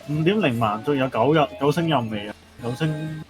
5.0萬，仲有九星任未啊？九星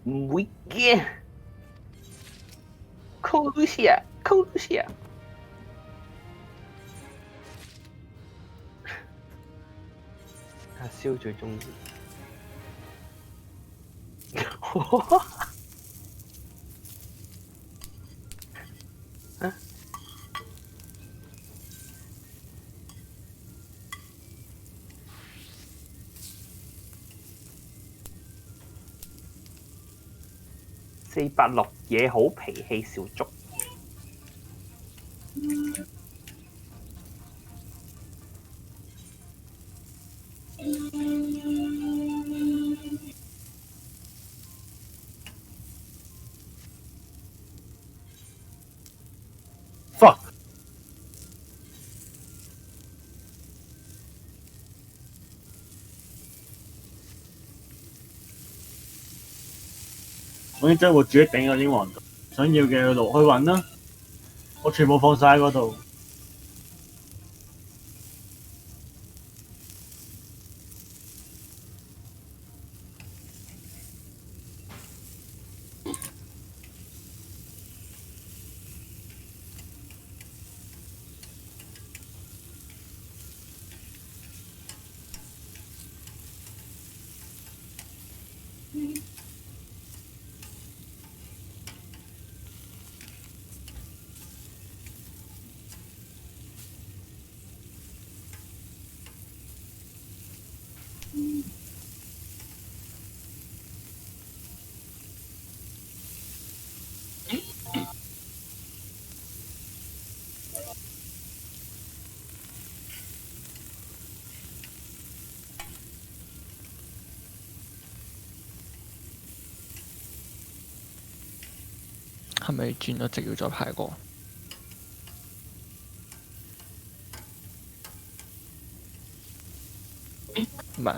唔會嘅 ，call Lucia，call Lucia，阿蕭最中意。啊486嘢好脾氣小卒。fuck！我已經將部主力頂喺英皇度，想要嘅路去揾啦，我全部放晒喺嗰度。係咪轉咗職要再排過？唔係，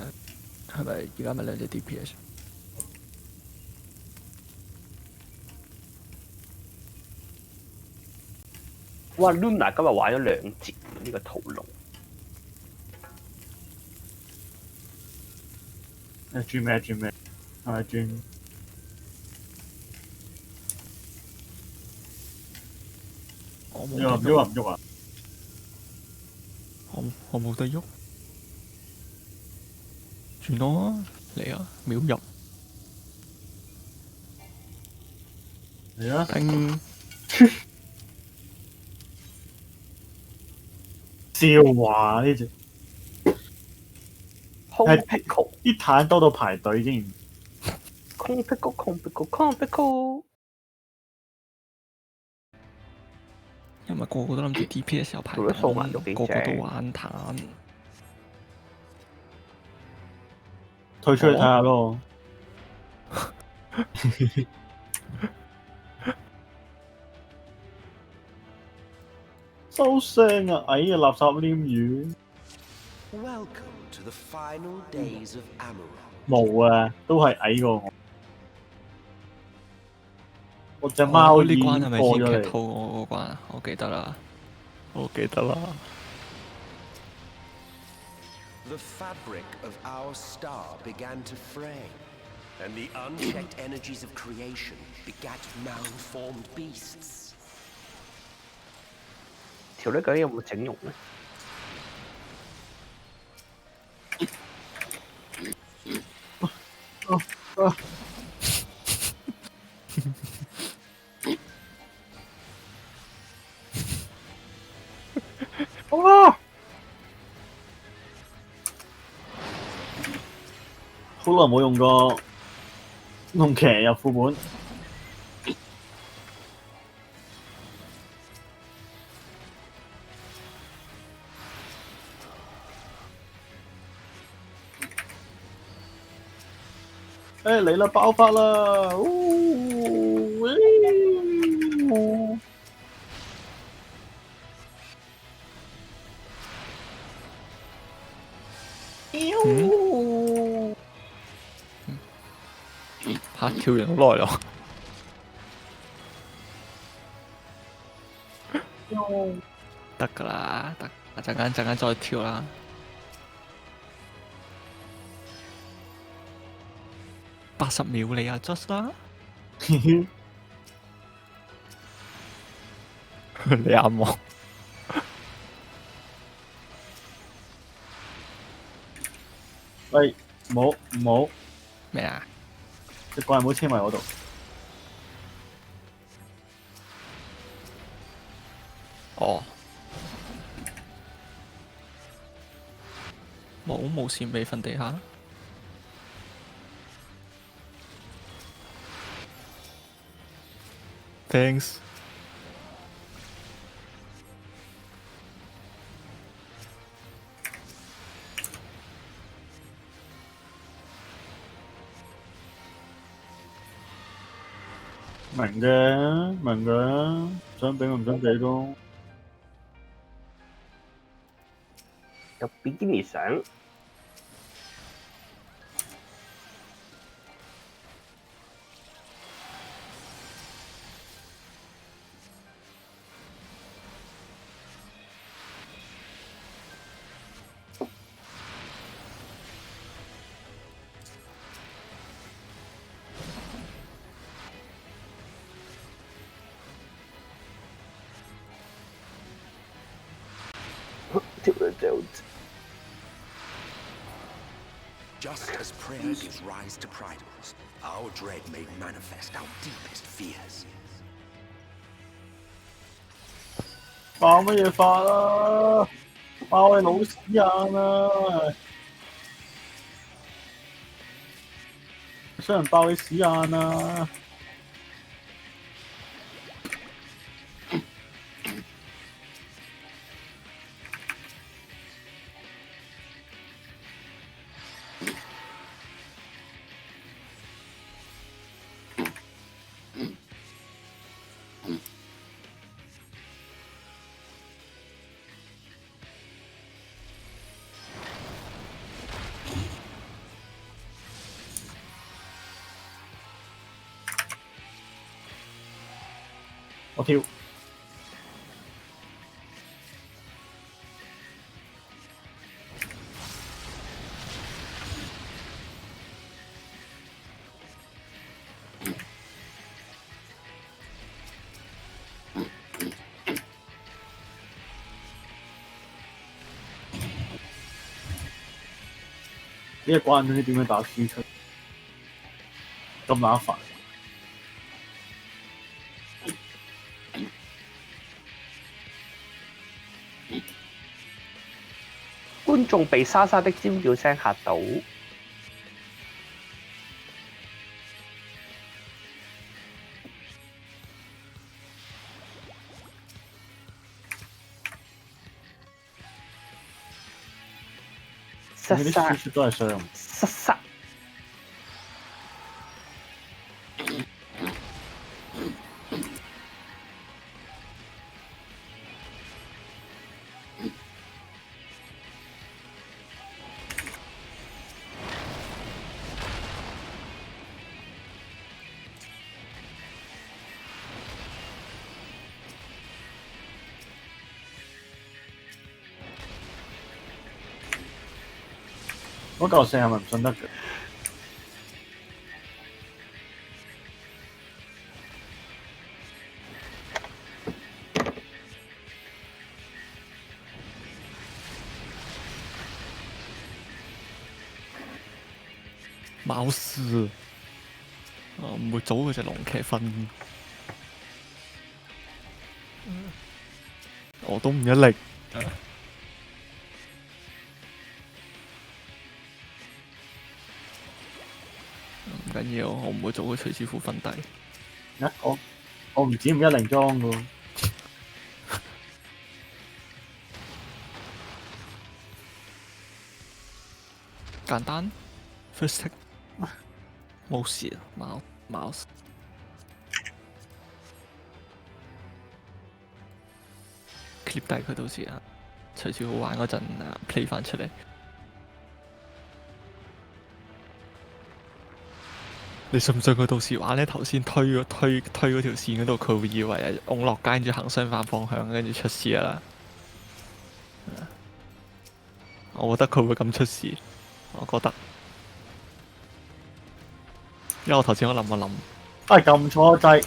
係咪而家咪兩隻 DPS？哇 Luna 今日玩咗2節呢個屠龍，轉咩？係咪轉？我冇喐唔得喐，喐啊？唔喐啊？我冇得喐。轉咯，嚟啊！秒入，嚟啊！叮！笑話呢隻空係 pickle 啲炭多到排隊竟空 pickle 空 pickle 空 pickle，因為個個都諗住 DPS 有排做咗數環都等，幾個個都正。玩炭。退出去睇下咯。收聲啊！矮嘅垃圾黏魚 Welcome to the final days of Amaranth. 冇啊，都係矮過我。我隻貓已呢關係經咪先劇過咗嚟。透我嗰關啊？我記得啦，我記得啦。The fabric of our star began to fray, and the unchecked energies of creation begat malformed beasts. 條女究竟有冇整容咧？啊！好耐冇用過龍騎入副本。嚟啦！爆發啦！嚇跳完好耐咯。得㗎啦，得，陣間再跳啦。80秒你啊 just 啦，你眼望喂，唔好咩啊？隻怪唔好黐埋我度。哦，冇線俾瞓地下。Thanks。明嘅，想俾唔想俾咯。有比基尼相，跳咗就 Just as prayer gives rise to prideals, our dread made manifest our deepest fears. 爆乜嘢發啊？爆你老屎眼啊！想人爆你屎眼啊！我跳。一關唔知點樣打輸出，咁麻煩。觀眾被莎莎的尖叫聲嚇到。你啲輸出都係傷。莎莎。嗰嚿石係咪唔信得嘅？冇事，我唔會早嗰隻龍騎瞓。我都唔一力。唔緊要，我唔會做個徐師傅瞓低。我唔止唔一零裝噶喎。簡單 ，first take， 冇事啊，冇事。clip 低佢到時啊，徐師傅玩嗰陣play 翻出嚟。你信唔信佢到時玩咧？頭先推嗰條線嗰度，佢會以為係拱落街，跟住行相反方向，跟住出事啦。我覺得佢會咁出事，我覺得，因為我頭先我諗，撳錯掣。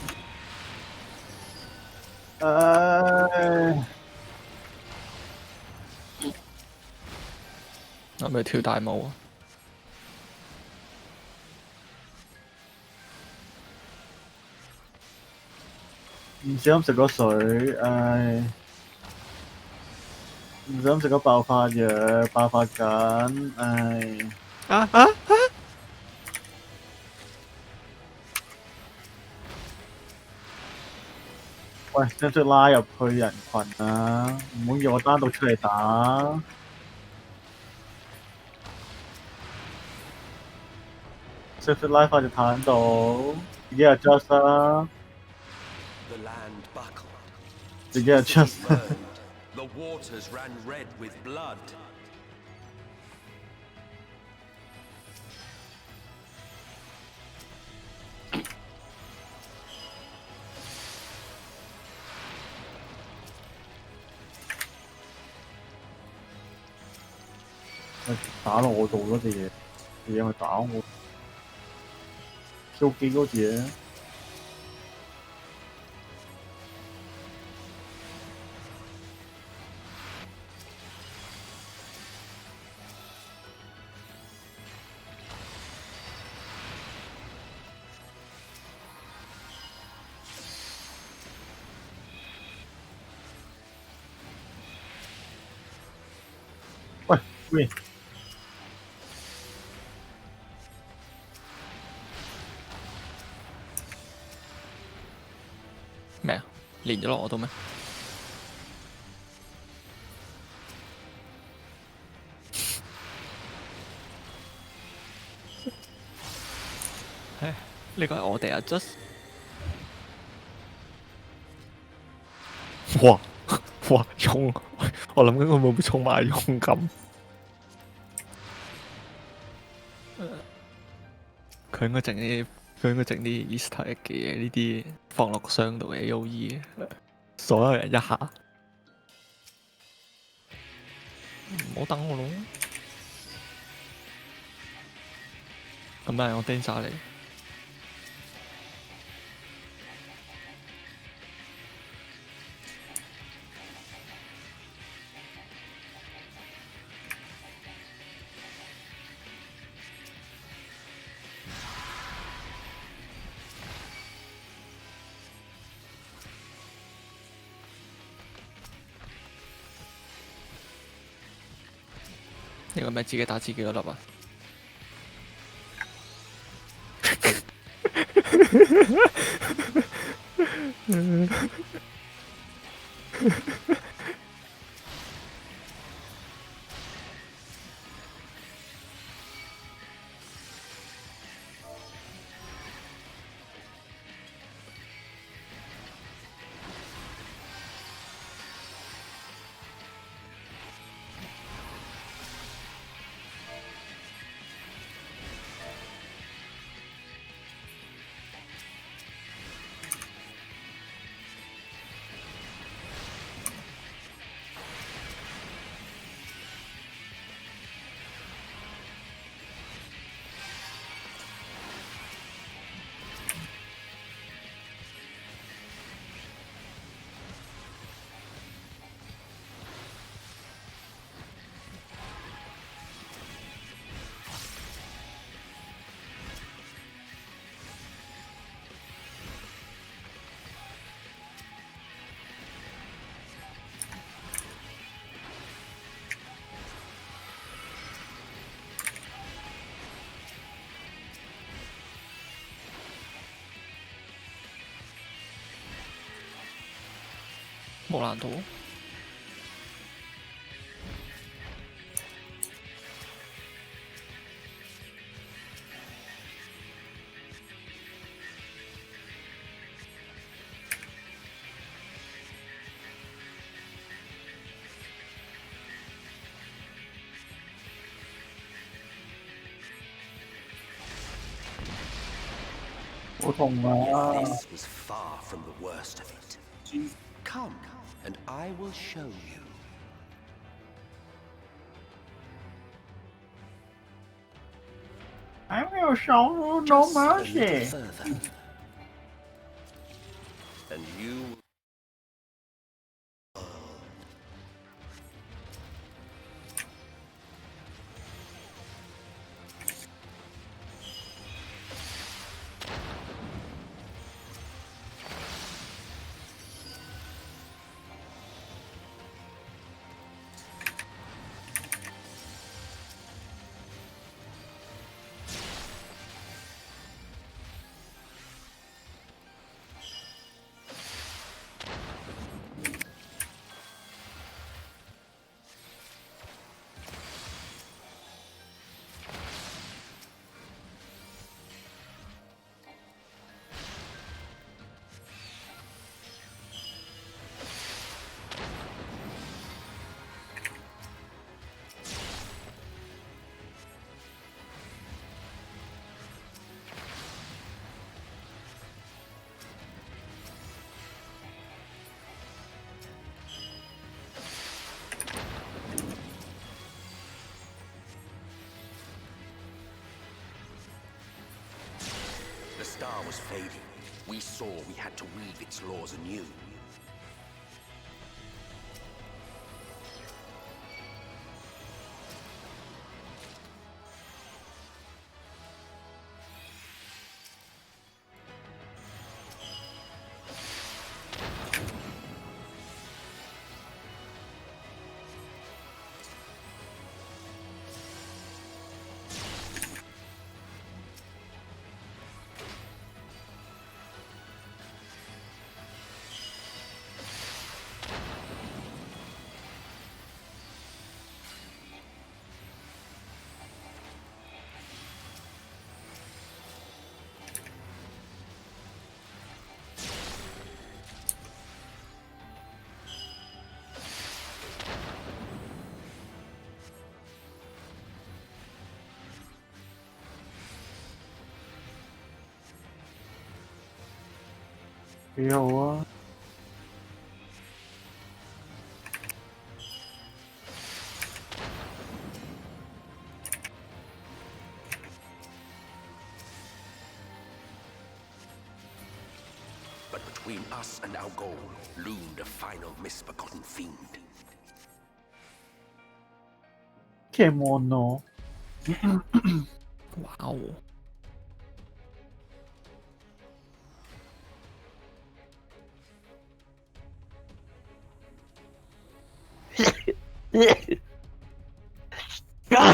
係咪跳大舞啊？唔小心食咗水，唉！唔小心食咗爆發藥，爆發緊，唉！喂，識唔識拉入去人群啊？唔好要我單獨出嚟打。識唔識拉翻隻坦度？自己 adjust 啦。The land buckled. 自己 adjust。The waters ran red with blood. 打落我度嗰隻嘢，隻嘢咪打我。Q 機嗰隻嘢。喂。咩啊？連咗落我度咩？呢個係我哋adjust。哇！用，我諗緊佢會唔會衝埋用咁？佢應該整啲 Easter egg 嘅嘢，呢啲放落個箱度嘅 AOE，所有人一下，唔好等我咯。咁咪我釘晒你。你個咪自己打自己嗰粒啊？冇難度。好痛啊！ This was far from the worst of it. Come, and I will show you. I will show you no Just a little mercy. further. And you... The star was fading. We saw we had to weave its laws anew. Yo. But between us and our goal loomed a final misbegotten fiend. Che mono. 哇哦！啊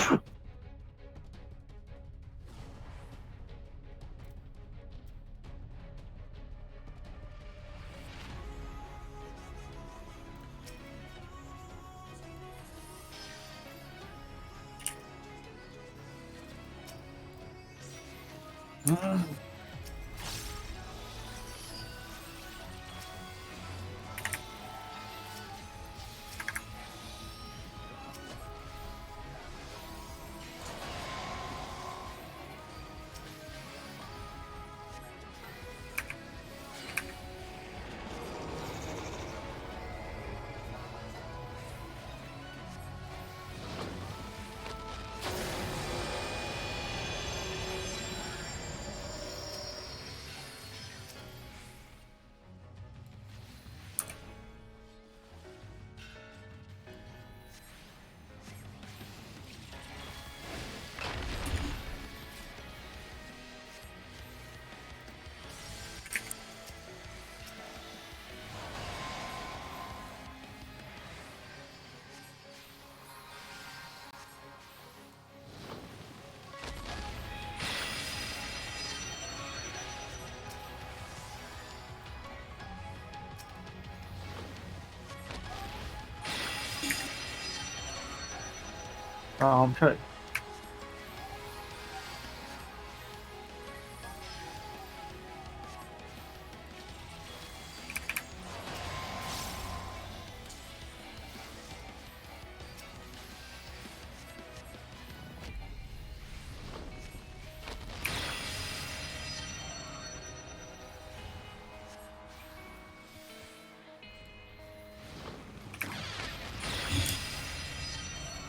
啱出嚟。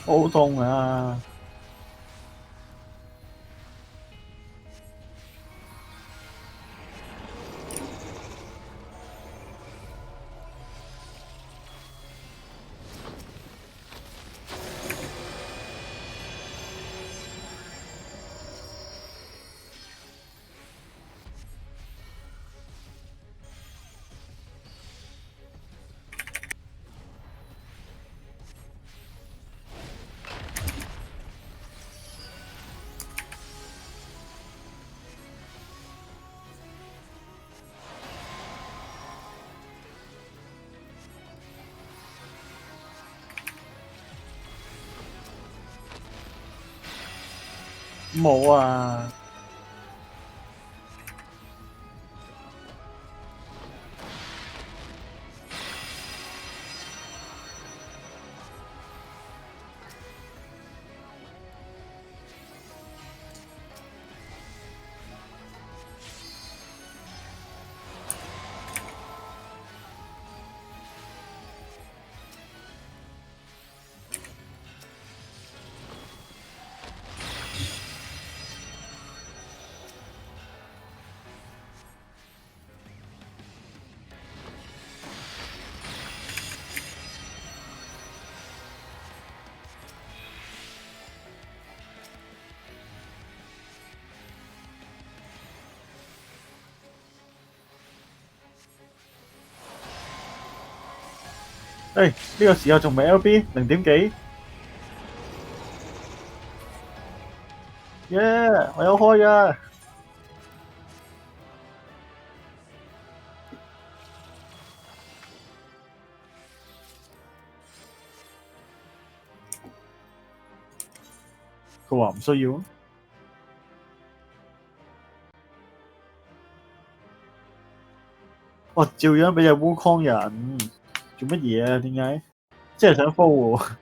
好痛啊！冇啊！呢個時候仲未 LB 0點幾？耶！我有開㗎。佢話唔需要。哇！照樣俾隻烏康人做乜嘢啊？點解？即係想 fold 喎。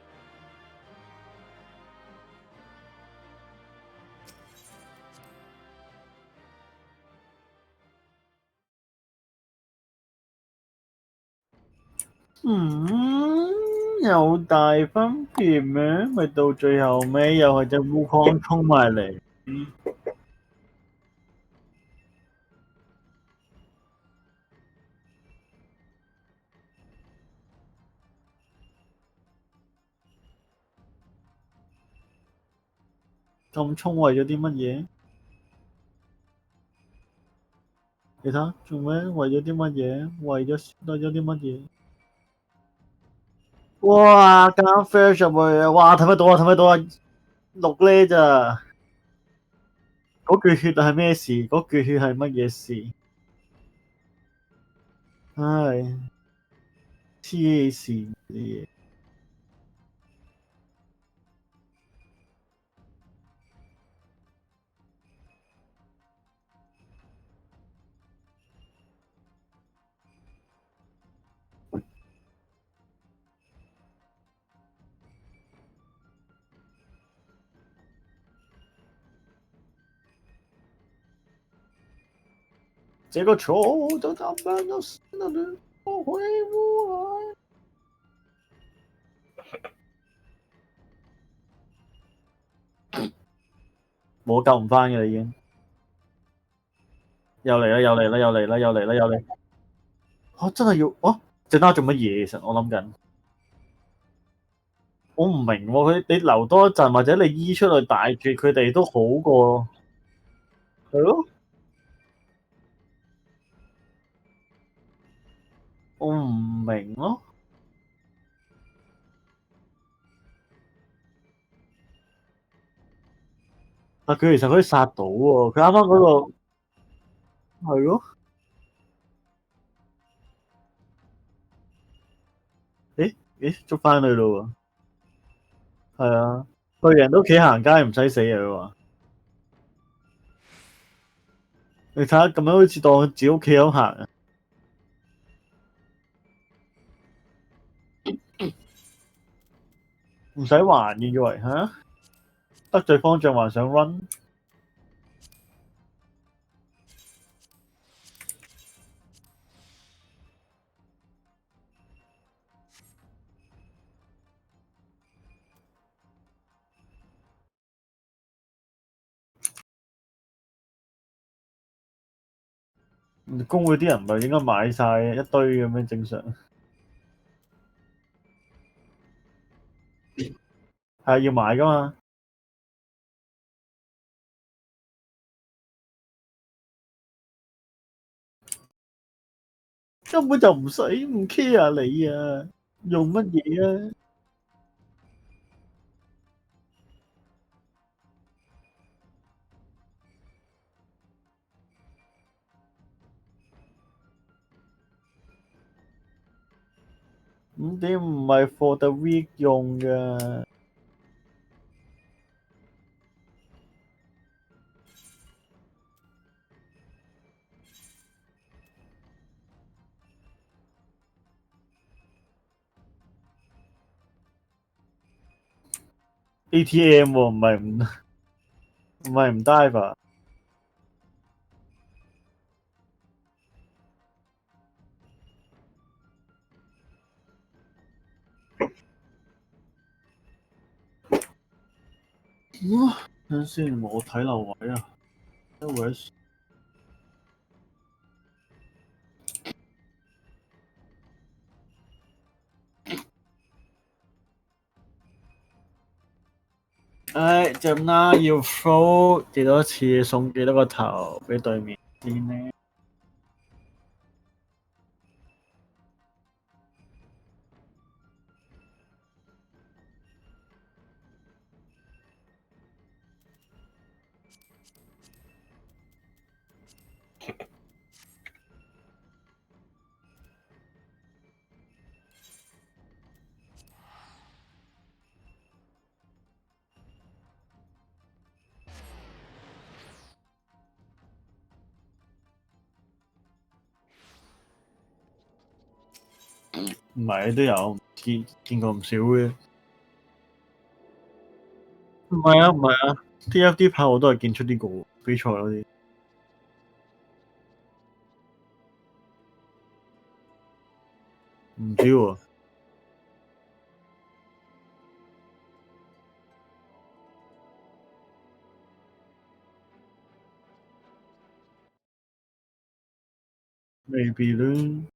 有大分別咩？咪到最後尾又係隻烏康衝埋嚟。咁衝為咗啲乜嘢？你睇做咩？為咗啲乜嘢？為咗啲乜嘢？哇！啱 flash 入去啊！哇！睇唔睇到啊？睇唔睇到啊？6呢咋？嗰橛血係咩事？嗰橛血係乜嘢事？唉，黐線啲嘢。這個錯就他們都死了，我回不來。我救唔翻嘅啦已經，又嚟啦又嚟啦又嚟啦又嚟啦又嚟，我真係要陣間做乜嘢？其實我諗緊，我唔明喎，你留多一陣或者你醫出去大絕佢哋都好過，係咯，我唔明咯。但佢其實可以殺到喎，佢啱啱嗰個係咯，咦捉翻佢咯喎，係啊，去人都屋企行街唔使死啊佢話，你睇下咁樣好似當自己屋企咁行啊，唔使還嘅以為嚇，得罪方丈還想 run，公會啲人唔係應該買晒一堆咁樣正常，係要買噶嘛，根本就唔使唔 care 你啊，用乜嘢啊？5.5唔係 for the weak 用㗎。ATM 喎，唔係唔 dive 啊？等陣先，我睇漏位啊，一會誒，隻鴨要 throw 幾多次，送幾多個頭俾對面先呢？唔係都有見過唔少嘅。唔係啊唔係啊，TFT 炮我都係見出呢個比賽嗰啲，唔知喎，未必啦。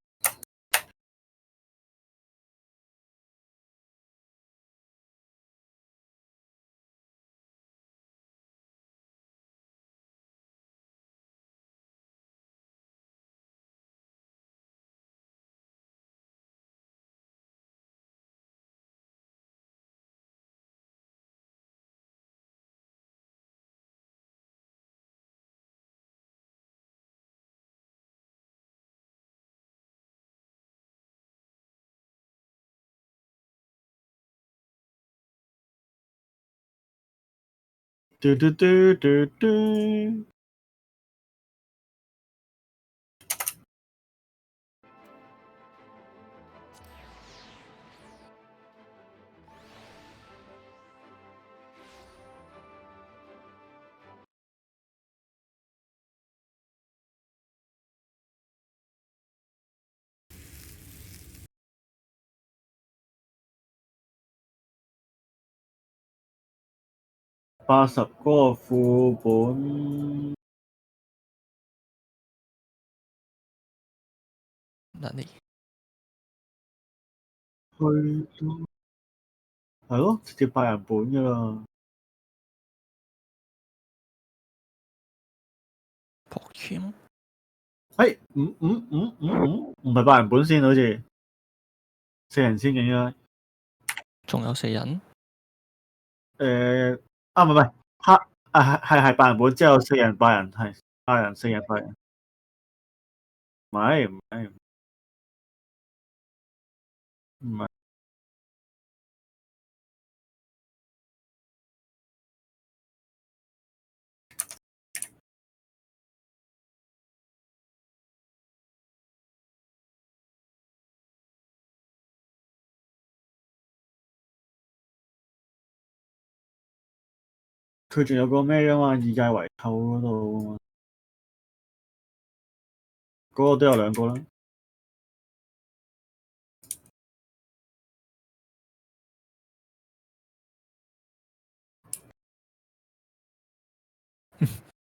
嘟嘟嘟嘟嘟。80嗰個副本嗱你去到係咯，直接8人本㗎啦。撲槍唔係8人本先，好似4人先嘅應該。仲有4人，唔係黑係8人本之後4人8人係8人4人8人，唔係佢仲有個咩㗎嘛？異界圍扣嗰度啊嘛，嗰個都有2個啦。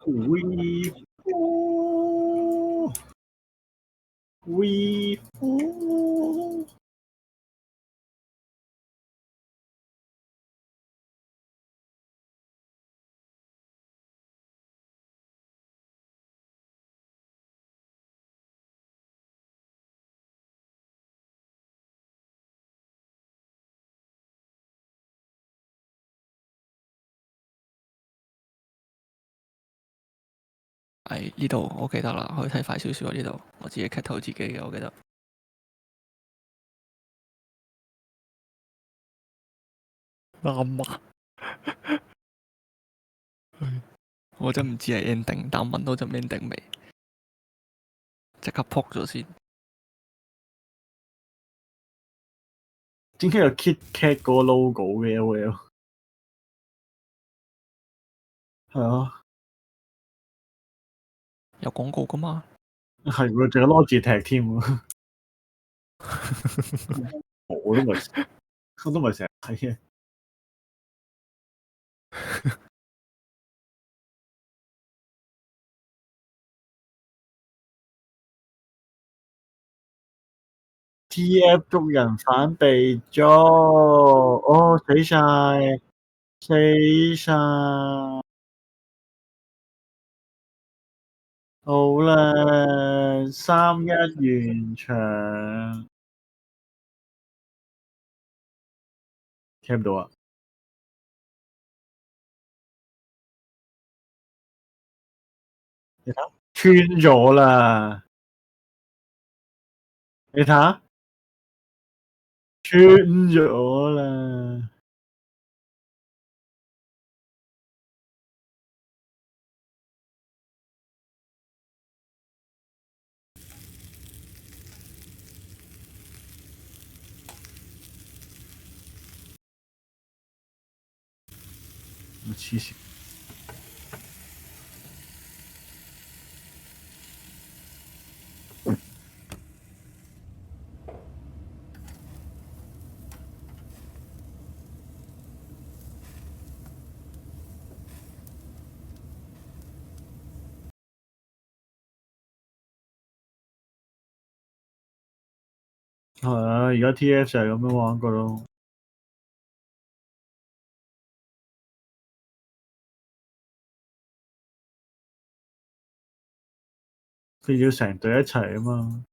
We fall, we fall。係呢度我記得啦，可以睇快少少啊！呢度我自己劇透自己嘅，我記得。啱啊！我真唔知係 ending，但問到就 ending 未，即刻撲咗先。點解有 KitKat 嗰個 logo 嘅 LOL？ 係啊，有廣告噶嘛？係喎，仲有 Logitech 添喎。我都唔係成日睇嘅。TF 捉人反被捉，哦死晒，死晒，好啦，3-1完場，聽唔到啊？你睇穿咗啦，你睇下穿咗啦，黐線。係啊，而家 TF 就係咁樣玩噶咯。佢要成隊一齊啊嘛，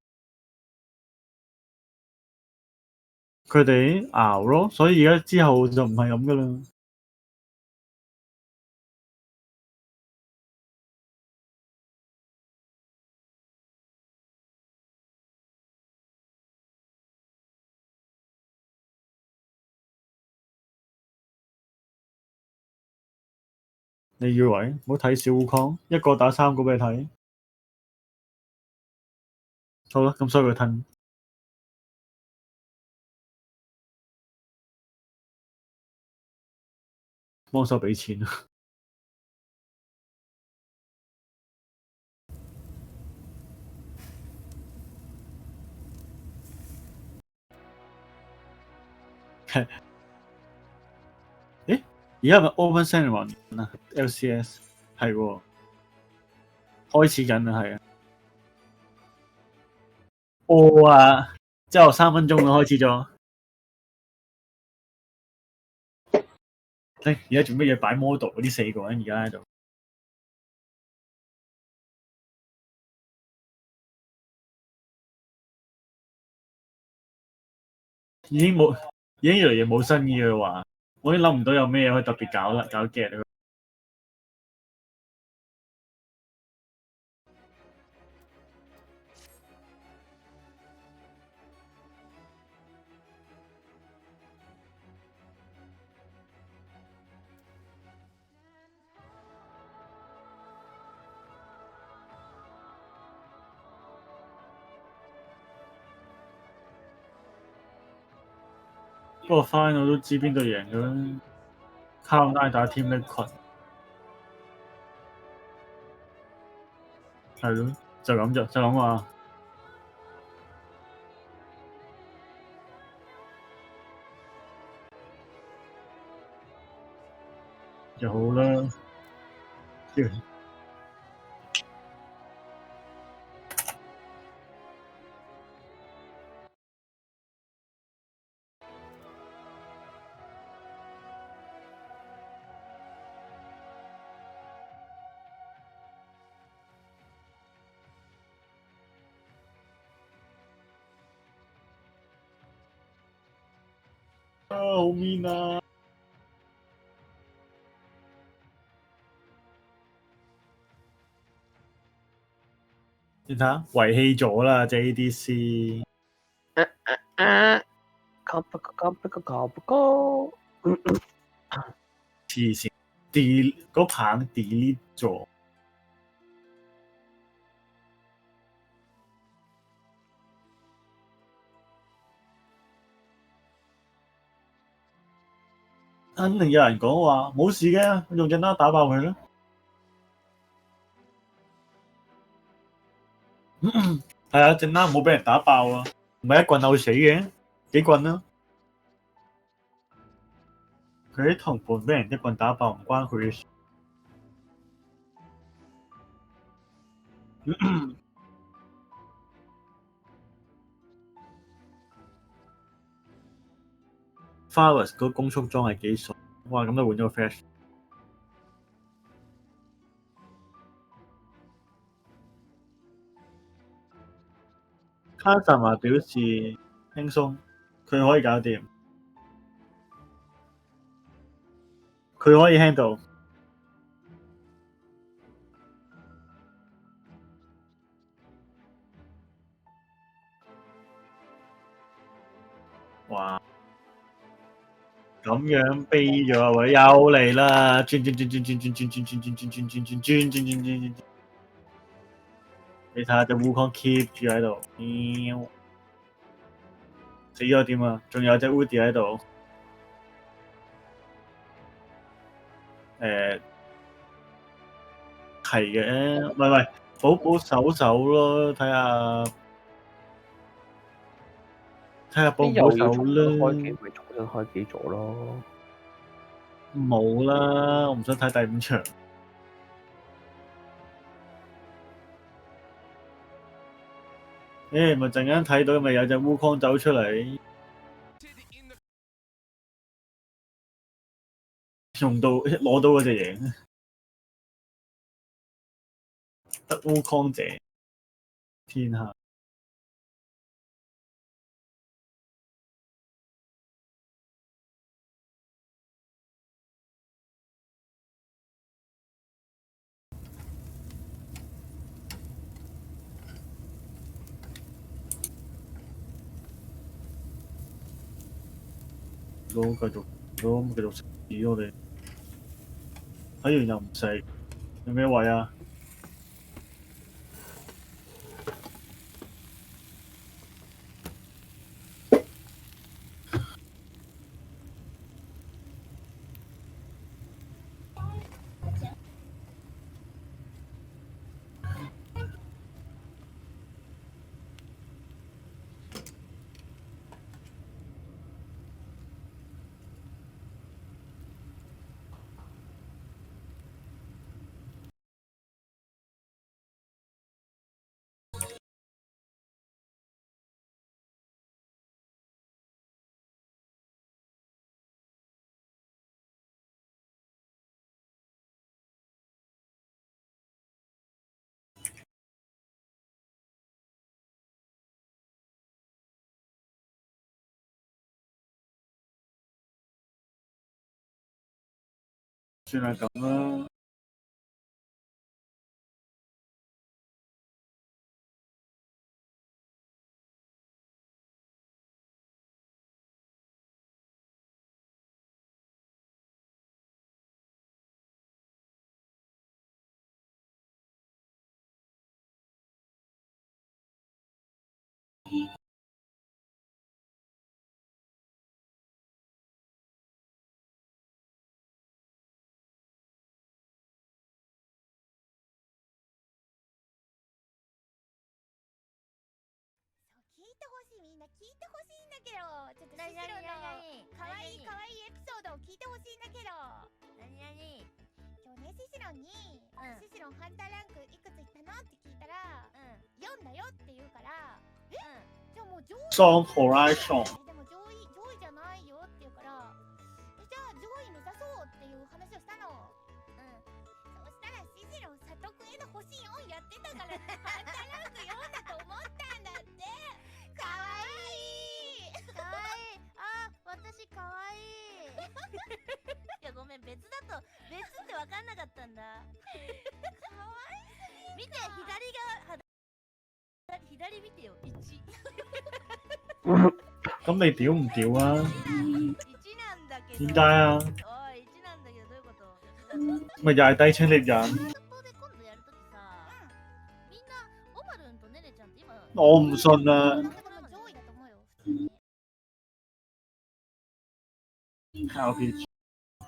佢哋熬咯，所以而家之後就唔係咁噶啦。你以為？唔好睇小護康，一個打3個俾你睇。好啦，咁所以佢褪，幫手俾錢。誒而家係咪 open ceremony 啊？LCS 係喎，開始緊啦，係啊。哦啊，之後3分鐘啦，開始咗。而家做乜嘢擺 model 嗰啲4個人而家喺度？已經冇，已經越嚟越冇新意嘅話，我已經諗唔到有咩可以特別搞啦，搞 get 不過 final 都知邊隊贏嘅啦，卡拉打 team 呢群，係咯，就咁就咁話，就好啦。啊，好 mean 啊！你睇下，遺棄咗啦，隻 ADC。搞不搞，搞不搞，搞不搞。黐線，delete 嗰棒 delete 咗。肯定有人講話冇事嘅，用隻拉打爆佢啦。係啊，隻拉冇俾人打爆啊，唔係一棍毆死嘅，幾棍啦。佢啲同伴俾人一棍打爆，唔關佢嘅事。Flowers 嗰攻速裝係幾爽，哇！咁都換咗個 flash。卡神話表示輕鬆，佢可以搞掂，佢可以 handle。哇！咁樣悲咗啊！喂，又嚟啦！轉轉轉轉轉轉轉轉轉轉轉轉轉轉轉轉轉轉，你睇下隻烏康 keep 住喺度，喵！死咗點啊？仲有隻 Woody 喺度，係嘅，唔係保保守守咯，睇下保唔保守又要重新開機，啦。咪重新開機咗咯。冇啦，我唔想睇第5場。咪陣間睇到咪有隻烏康走出嚟，用到攞到嗰隻贏，得烏康者天下。繼續食屎我哋，睇完又唔食，有咩位啊？算係咁啦。聞いてほしい、みんな聞いてほしいんだけど、ちょっとシシロの可愛い可愛いエピソードを聞いてほしいんだけど。今日ね、シシロに、シシロンハンターランクいくついったのって聞いたら、4だよって言うから、じゃあもう上位雙ホライション。でも上位じゃないよって言うから、じゃあ上位目指そうっていう話をしたの。そしたらシシロン佐藤くんへの星4やってたからハンターランク4だと思ったんだって。かわいいかわいい。あ、私かわいい。いやごめん、別って分かんなかったんだ。かわい見て、左見てよ、1。咁你屌唔屌啊？ 1なんだけど。點解啊？おい、1なんだけどどういうこと？咪又係低清獵人。札幌で今度やるときさ、みんなオマルンとネネちゃんって今我唔信啊！でも上位だと思うよ、普通に。 RPG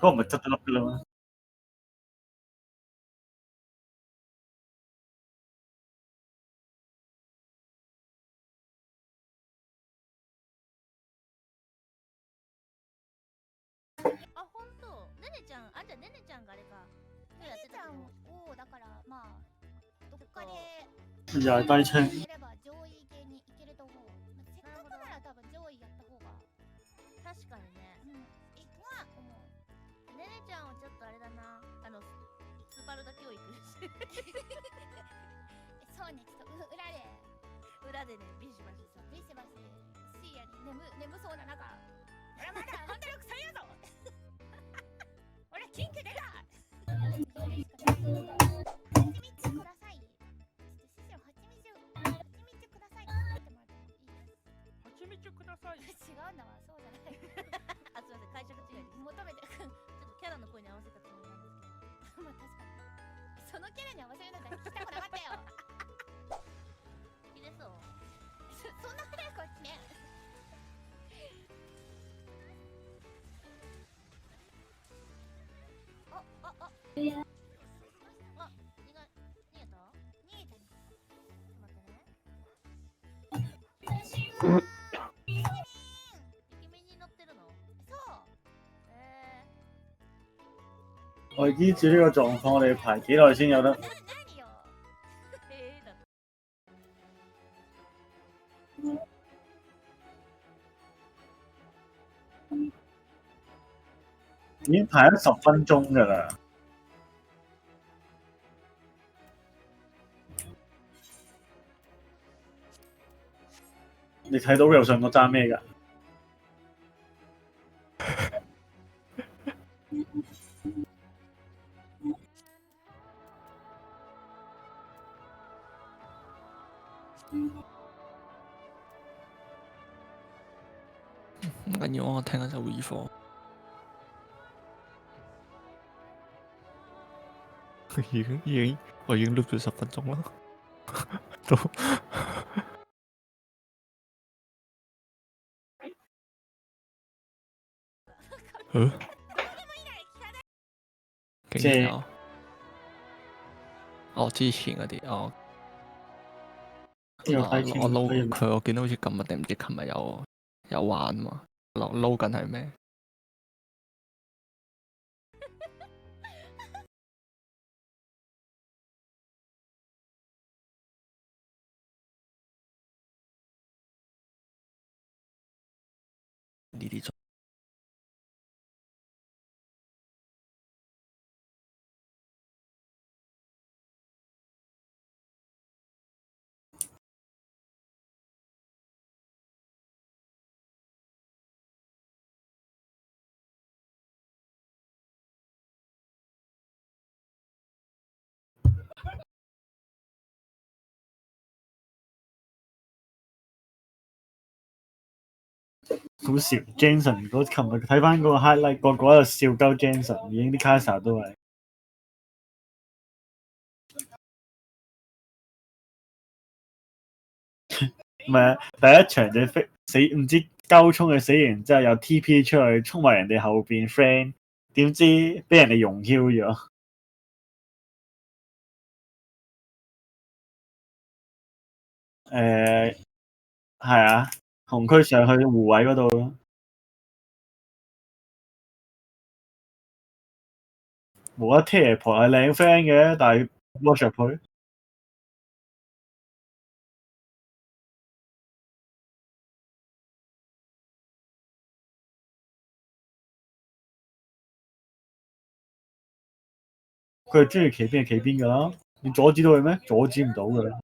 嗰個唔係執得笠㗎啦咩？あ、ほんとネネちゃん、じゃあネネちゃんがあれか。ネネちゃんをだからまあどっかで又係低清。すれば上位系にいけると思う。せっかくなら多分上位やった方が確かにね。いいとは思う。ネネちゃんはちょっとあれだな。スパルタ教育そうね、ちょっと裏でね、ビシバシさ。ビシバシシーヤに眠そうな中、俺まだハンターランク3やぞ俺キング出た蜂蜜ください。ちょっとシシロ蜂蜜くださいって言ってもらってもいいです。蜂蜜ください。違うんだわ、そうじゃないあ、すいません、解釈違いです。求めてちょっとキャラの声に合わせたつもりなんですけど。まあ確かにそのキャラに合わせるのじゃ聞きたくなかったよ切れそう。そんな早くは決めん。逃げた？逃げたね。待ってね。イケメンに乗ってるの？そう。我依照呢個狀況，我哋排幾耐先有得？何よ。だ。已經排咗10分鐘㗎啦。你睇到右上角爭咩㗎？唔緊要，我聽緊首 V 課。我已經 loop 咗10分鐘啦，都竟然有之前嗰啲呢個低清我可以撈佢，我見到好似今日定唔知琴日有玩嘛，撈緊係咩？呢啲好笑 Jensen 嗰琴日睇翻嗰個 highlight，個個喺度笑鳩 Jensen，已經啲卡 a 都係。唔係啊，第一場就死唔知鳩衝佢死完之後又 TP 出去衝埋人哋後邊 friend，點知俾人哋融 Q 咗。係啊，紅區上去湖位嗰度冇得 T 婆係靚 friend 嘅，但係 worship 佢。佢係中意企邊就企邊㗎啦，你阻止到佢咩？阻止唔到㗎。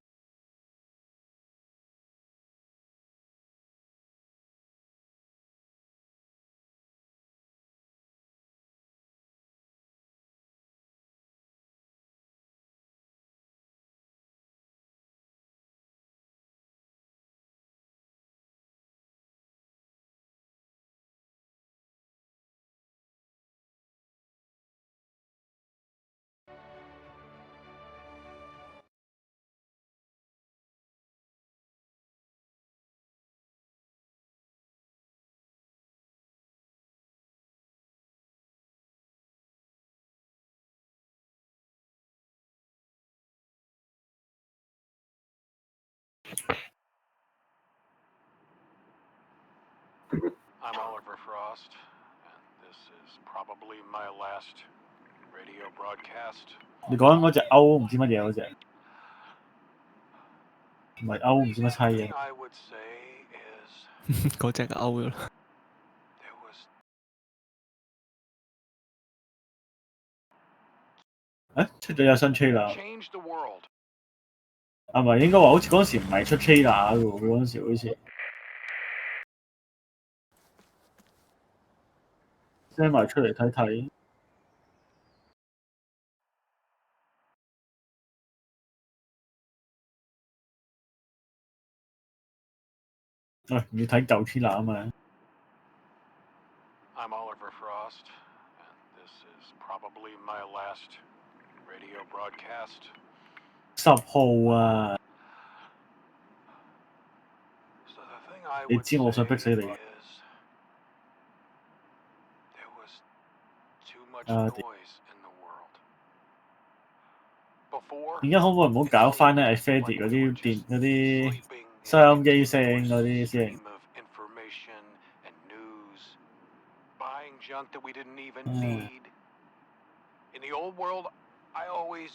I'm Oliver Frost, and this is probably my last radio broadcast. 你講緊嗰隻歐唔知乜嘢嗰隻，唔係歐唔知乜閪 The 嘢。thing I would say is 嗰隻勾咗啦。there was 出咗有新 trailer， change the world. 係咪應該話好似嗰陣時唔係出 trailer 嘅喎？佢嗰陣時好似 send 埋出嚟睇睇。喂，要睇舊 trailer 啊嘛。I'm Oliver Frost, and this is probably my last radio broadcast. 10號啊！ So the thing I 你 would 知我想逼死 say 你。is there was too much 啊 noise in the world. Before 點解可唔可以唔好搞翻咧 Freddy 嗰啲電嗰啲收音機聲嗰啲先？ of information and news, buying junk that we didn't even Mm. need. In the old world, I always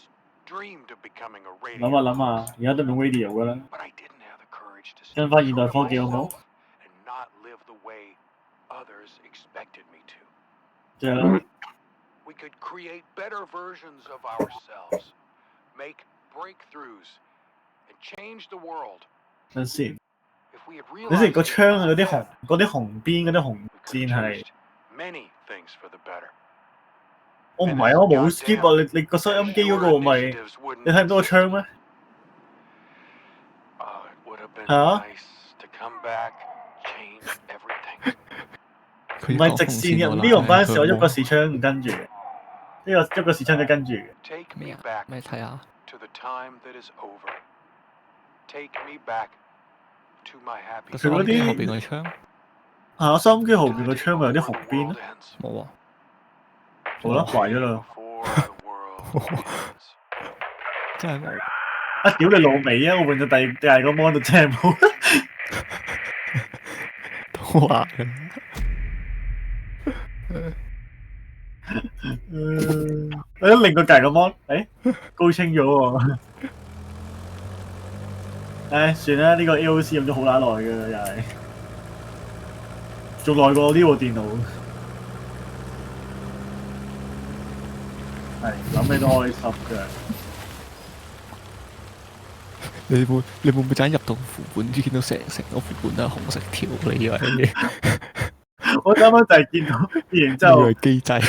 dreamed of becoming a 諗 radio 下諗 host, 下，而家都用 radio 噶啦， but I didn't have the courage to 跟 stay 翻現代 true to 科技好冇？ myself and not live the way others expected me to. 即係 We could create better versions of ourselves, make breakthroughs, and change the world. 等先。 If we had 你先 realized 個 it 窗 back 嗰啲 then, 紅邊嗰啲紅 we could 線 have 係 changed many things for the better. 我唔係啊，我冇 skip 啊！你個收音機嗰個咪你睇唔到個窗咩？ It would have been 係啊， nice to come back, change everything. 唔係直線嘅，呢個唔關事，我一個視窗唔跟住，呢個一個視窗就跟住。 Take 咩 me 啊？ back 咩睇下？ to the time that is over. Take me back to my 個 happy 收音機後 days. 邊個窗收音機後邊 To 個 the 窗 day 咪有啲 before 紅 the 邊 world 咯， ends. 冇啊！好啦，壞咗 Day 啦。 before the world ends. 真係冇。屌你老味啊！我換咗第二個 mon 就真係冇。都話嘅。我一另個隔離個 mon，高清咗喎。算啦，呢個 AOC 用咗好撚耐嘅又係，仲耐過呢部電腦。係諗起都開心嘅。你會唔會陣入到副本，見到成個副本都係紅色條？你以為乜嘢？我啱啱就係見到，然之以後為機制。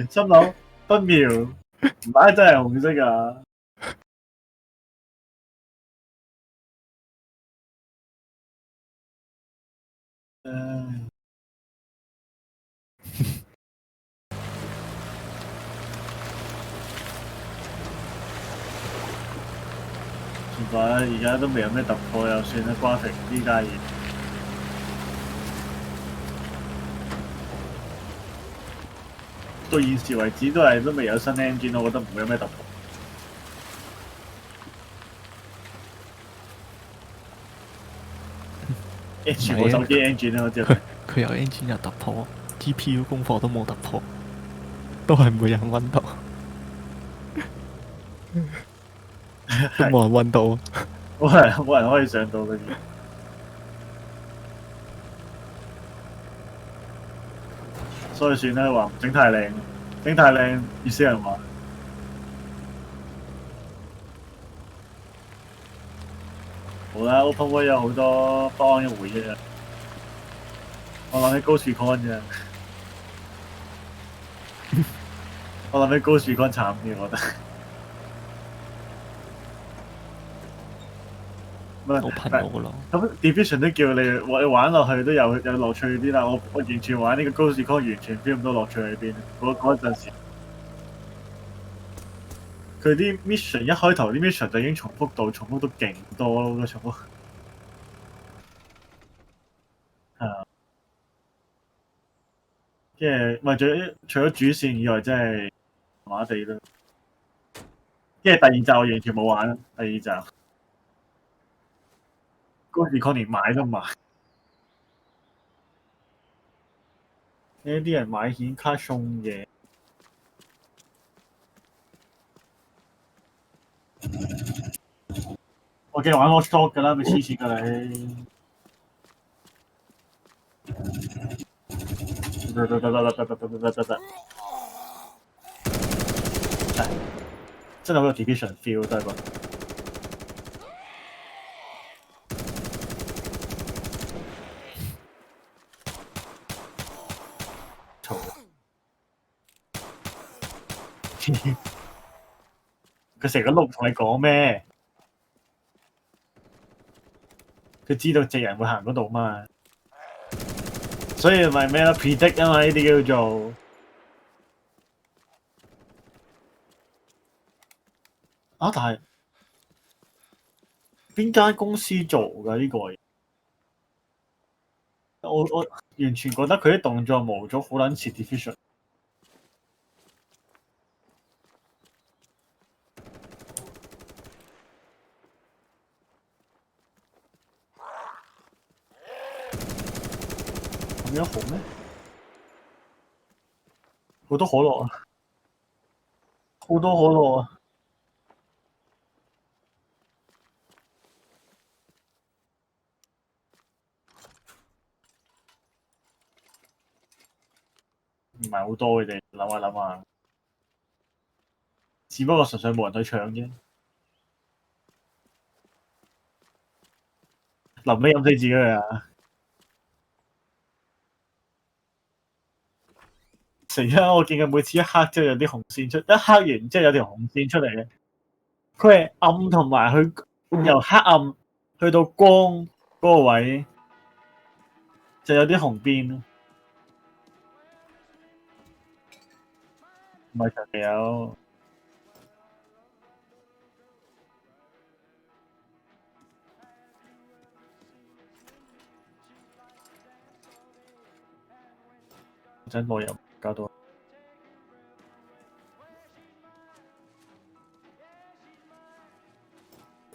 心諗不妙，唔係真係紅色㗎。唉，算吧啦，而家都未有咩突破，又算啦。瓜皮呢家嘢，到現時為止都未有新 engine，我覺得唔會有咩突破。全部手機 engine 啦，我知道。佢有 engine 有突破，GPU 功課都冇突破，都係冇人揾到，都冇人揾到。冇人可以上到嘅。所以算啦，話唔整太靚，整太靚熱死人話。好啦，Open World 有好多不安嘅回憶啊！我諗起 Ghost Recon 啫，我諗起 Ghost Recon 慘啲，我覺得。好噴我咯。咁 Division 都叫你玩落去都有樂趣啲啦，我完全玩呢個 Ghost Recon 完全 feel 唔到樂趣喺邊。嗰陣時，佢啲 mission 一開頭啲 mission 就已經重複到勁多咯，嗰重複。係啊，即係咪除咗主線以外，真係麻麻地咯。因為第二集我完全冇玩，第二集 Ghost Recon 連買都唔買。呢啲人買顯卡送嘢。我繼續玩 Watch Dog 㗎啦，咪黐線㗎你！得，真係好有 Division feel 都係個。佢成個碌同你講咩？佢知道隻人會行嗰度嘛，所以咪咩咯 predict 啊嘛，呢啲叫做啊！但係邊間公司做㗎呢個嘢？我完全覺得佢啲動作模組好撚似 Division。咁樣好咩？好多可樂啊！好多可樂啊！唔係好多嘅啫，諗下諗下，只不過純粹冇人去搶啫。臨尾飲死自己啊！死啦！我見佢每次一黑之後有啲紅線出，一黑完之後有條紅線出嚟嘅。佢係暗同埋佢由黑暗去到光嗰個位就有啲紅邊咯，唔係長期有。真冇油搞到。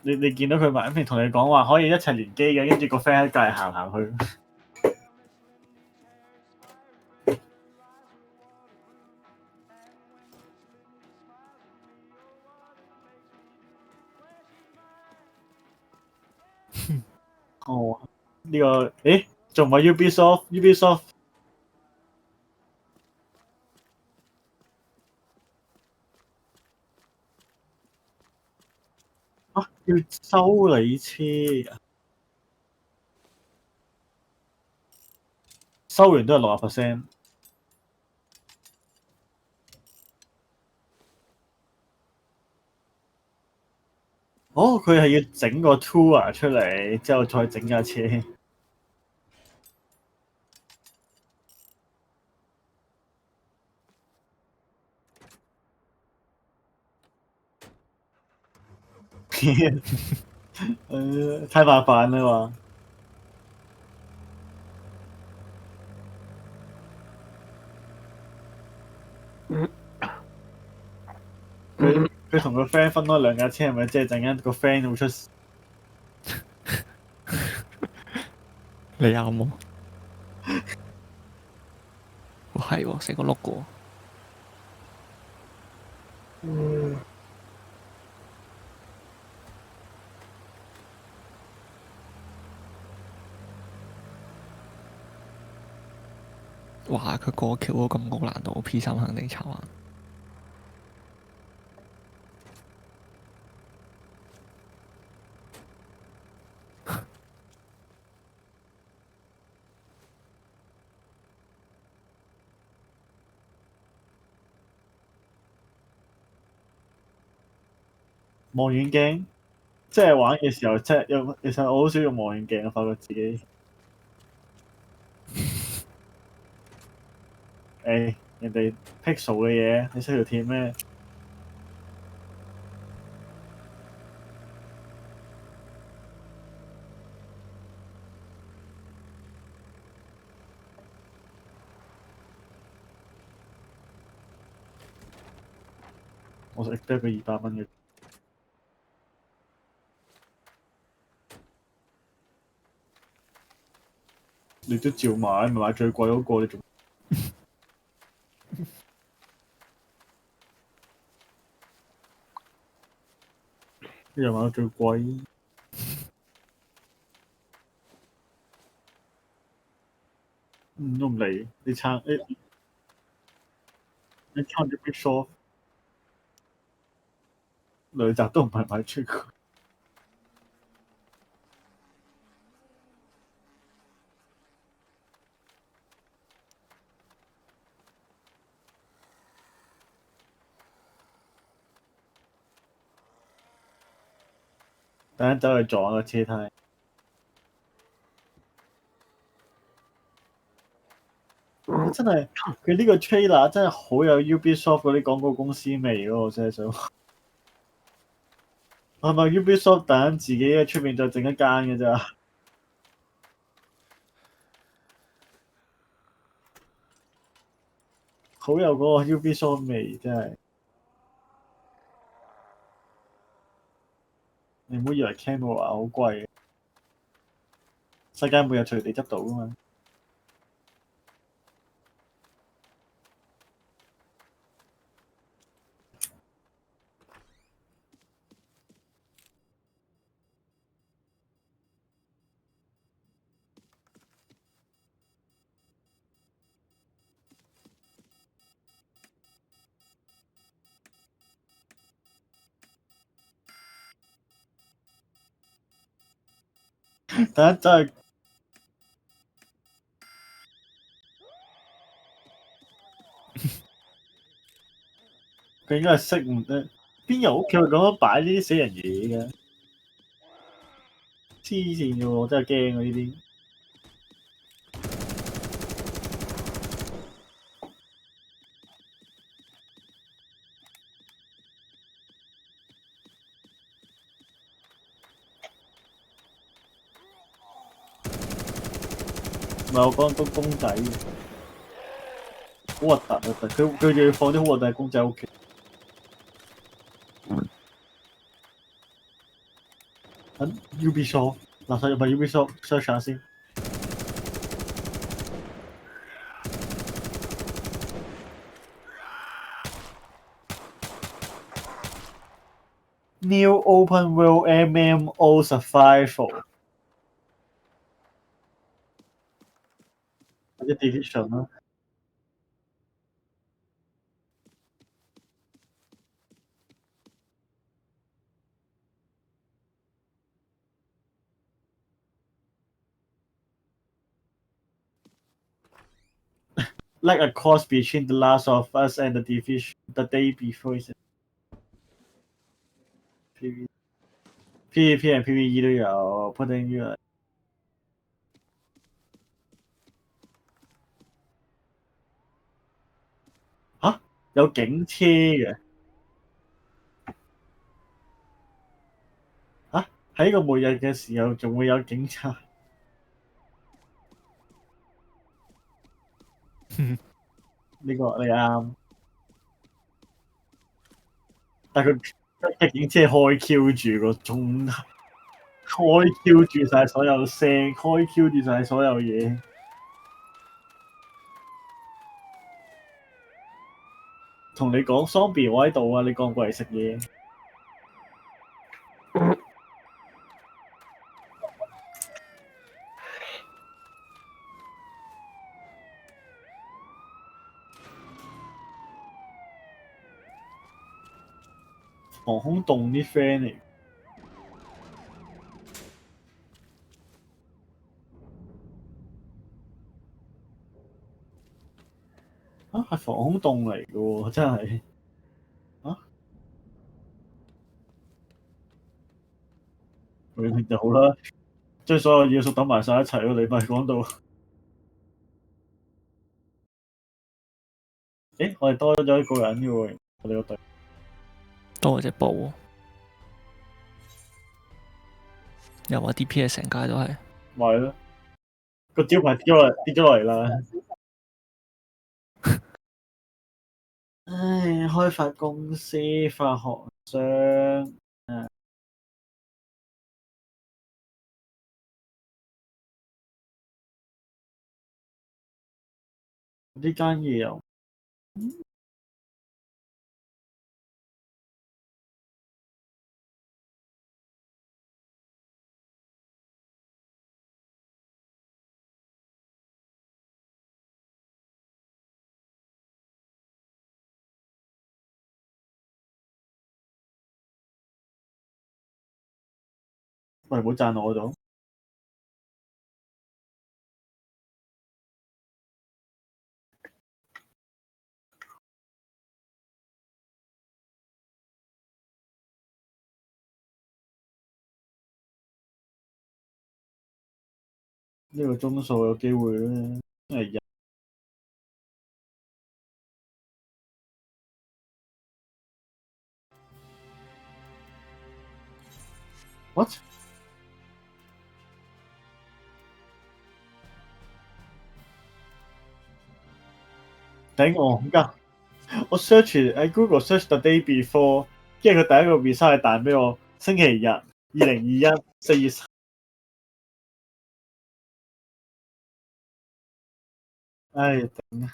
你見到佢埋一邊同你講話可以一齊連機嘅，跟住個 friend 喺隔離行去。哦，呢個誒仲唔係 Ubisoft 啊？要修理車啊？收完都係60%。哦，佢係要整個 tour 出嚟，之後再整架車。太麻煩啦嘛。佢同個 friend 分開兩架車，係咪即係陣間個 friend 會出事？你啱喎。係喎，成個碌嘅喎。哇！佢過橋都咁高難度，P3肯定炒硬。望遠鏡，即係玩嘅時候，即係用。其實我好少用望遠鏡，我發覺自己人哋 pixel 嘅嘢，你識條鐵咩？我食得佢200蚊嘅，你都照買，咪買最貴嗰個，你仲一樣買到最貴。都唔理，你撐住 Big Shot 兩集都唔係買出佢，等陣走去撞個車胎。真係佢呢個 trailer 真係好有 Ubisoft 嗰啲廣告公司味咯，我真係想。係咪 Ubisoft 等陣自己喺出面再整一間嘅咋？好有嗰個 Ubisoft 味，真係。你唔好以為 camera 好貴，世界末日隨地執到噶嘛。等陣真係佢應該係識唔得，邊有屋企會咁樣擺呢啲死人嘢嘅？黐線嘅喎，我真係驚啊呢啲。唔係我講公仔，好核突啊！佢仲要放啲好核突嘅公仔喺屋企。等 Ubisoft 垃圾入咪 Ubisoft search 下先。New Open World MMO Survival 或者 Division 啦。Like a cross between The Last of Us and The Division the day before PVP and PVE 都有 putting you 嚇有警車嘅。喺個末日嘅時候仲會有警察。呢個你啱，但佢畢竟即係開 Q 住個鐘，開 Q 住晒所有聲，開 Q 住晒所有嘢。同你講 zombie 我喺度啊，你過唔過嚟食嘢？防空洞啲 friend 嚟。啊，係防空洞嚟嘅喎，真係。啊，佢就好啦，將所有要素等埋晒一齊咯。你咪講到，誒，我哋多咗一個人嘅喎，我哋個隊。多隻寶，有啊 DPS 成街都係。咪咯，個招牌跌咗落嚟啦。唉，開發公司、發行商，呢間嘢又喂，唔好讚我度。呢個鐘數有機會咧。哎呀，what？頂我而家我 search 喺 Google search the day before，跟住佢第一個 result 係彈俾我星期日2021 4月3。唉，頂！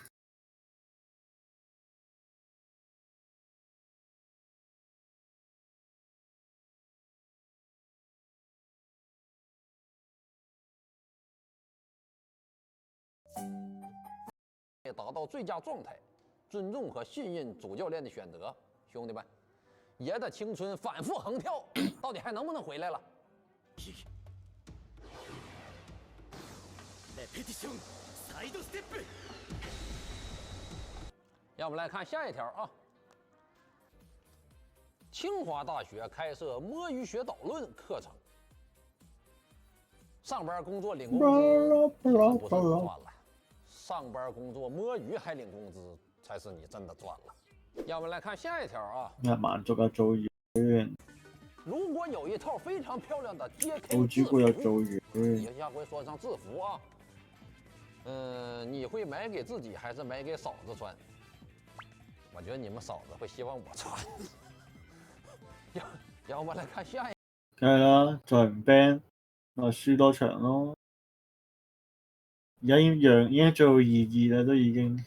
达到最佳状态，尊重和信任主教练的选择，兄弟们，爷的青春反复横跳，到底还能不能回来了？让我们来看下一条啊。清华大学开设摸鱼学导论课程，上班工作领工资不是你赚了。上班工作摸鱼还领工资，才是你真的赚了。让我们来看下一条啊。萬族嘅做完，如果有一套非常漂亮的 DK 做主顧又做完，也下回说上制服啊。你会买给自己還是买给嫂子穿？我觉得你们嫂子会希望我穿。讓我們來看下一。梗係啦，再唔 ban，咪輸多場咯。而家已經做2-2啦，都已經。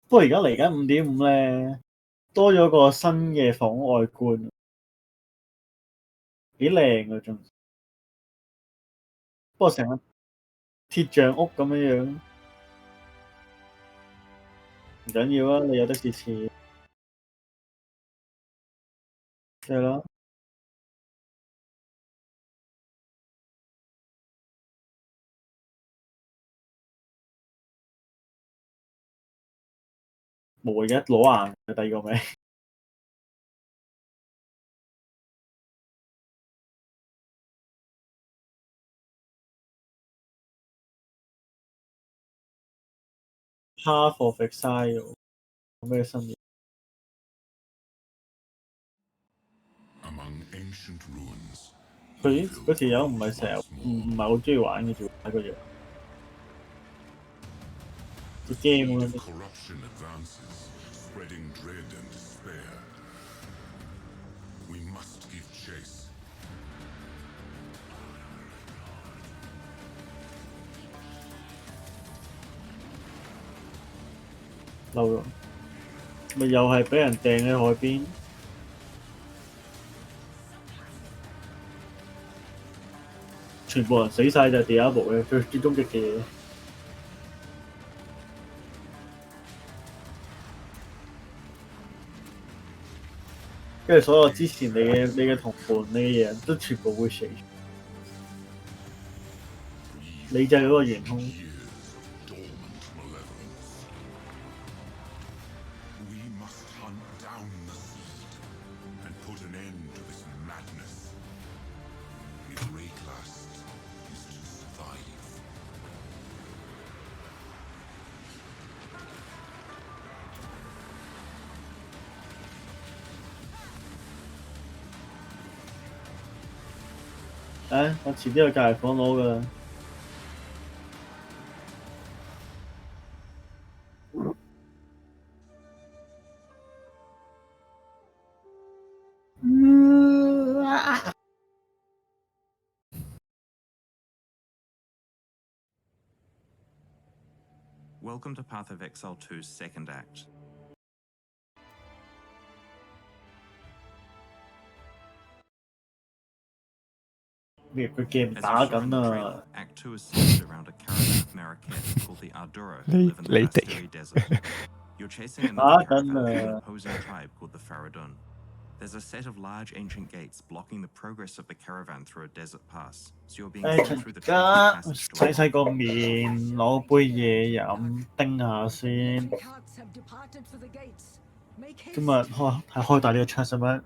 不過而家嚟緊5.5咧，多咗個新嘅房外觀，幾靚啊仲。不過成個鐵匠屋咁樣，唔緊要啊，你有得蝕錢。係咯。冇而家攞硬嘅第二個名。Path of Exile 有咩新嘢？ Among ancient ruins, 佢嗰條友唔係成日唔係好中意玩嘅啫，睇個樣。隻 game 咁樣。 corruption advances, spreading dread and despair. We must give chase. 漏咗，咪又係俾人掟喺海邊。全部人死晒就係第一步嘅最終極嘅嘢。跟住所有之前你嘅同伴你嘅嘢都全部會死，你就係嗰個元兇。 Dormant malevolence. We must hunt down the seed and put an end to this madness. If great last is to survive. 我遲啲去隔離房攞㗎啦。Welcome to Path of Exile 2's second act. 咩？佢 game As 打 you saw in 緊 the 啊！ trailer, Act 2 is centered around a caravan of Marrakech called the Arduro who live in the Bastiri Desert. You're chasing another caravan from an opposing tribe called the Faradun. There's a set of large ancient gates blocking the progress of the caravan through a desert pass, so you're being sent through the tricky 家 passage 洗洗個面，攞杯嘢飲，叮下先。今日開大呢個窗使乜？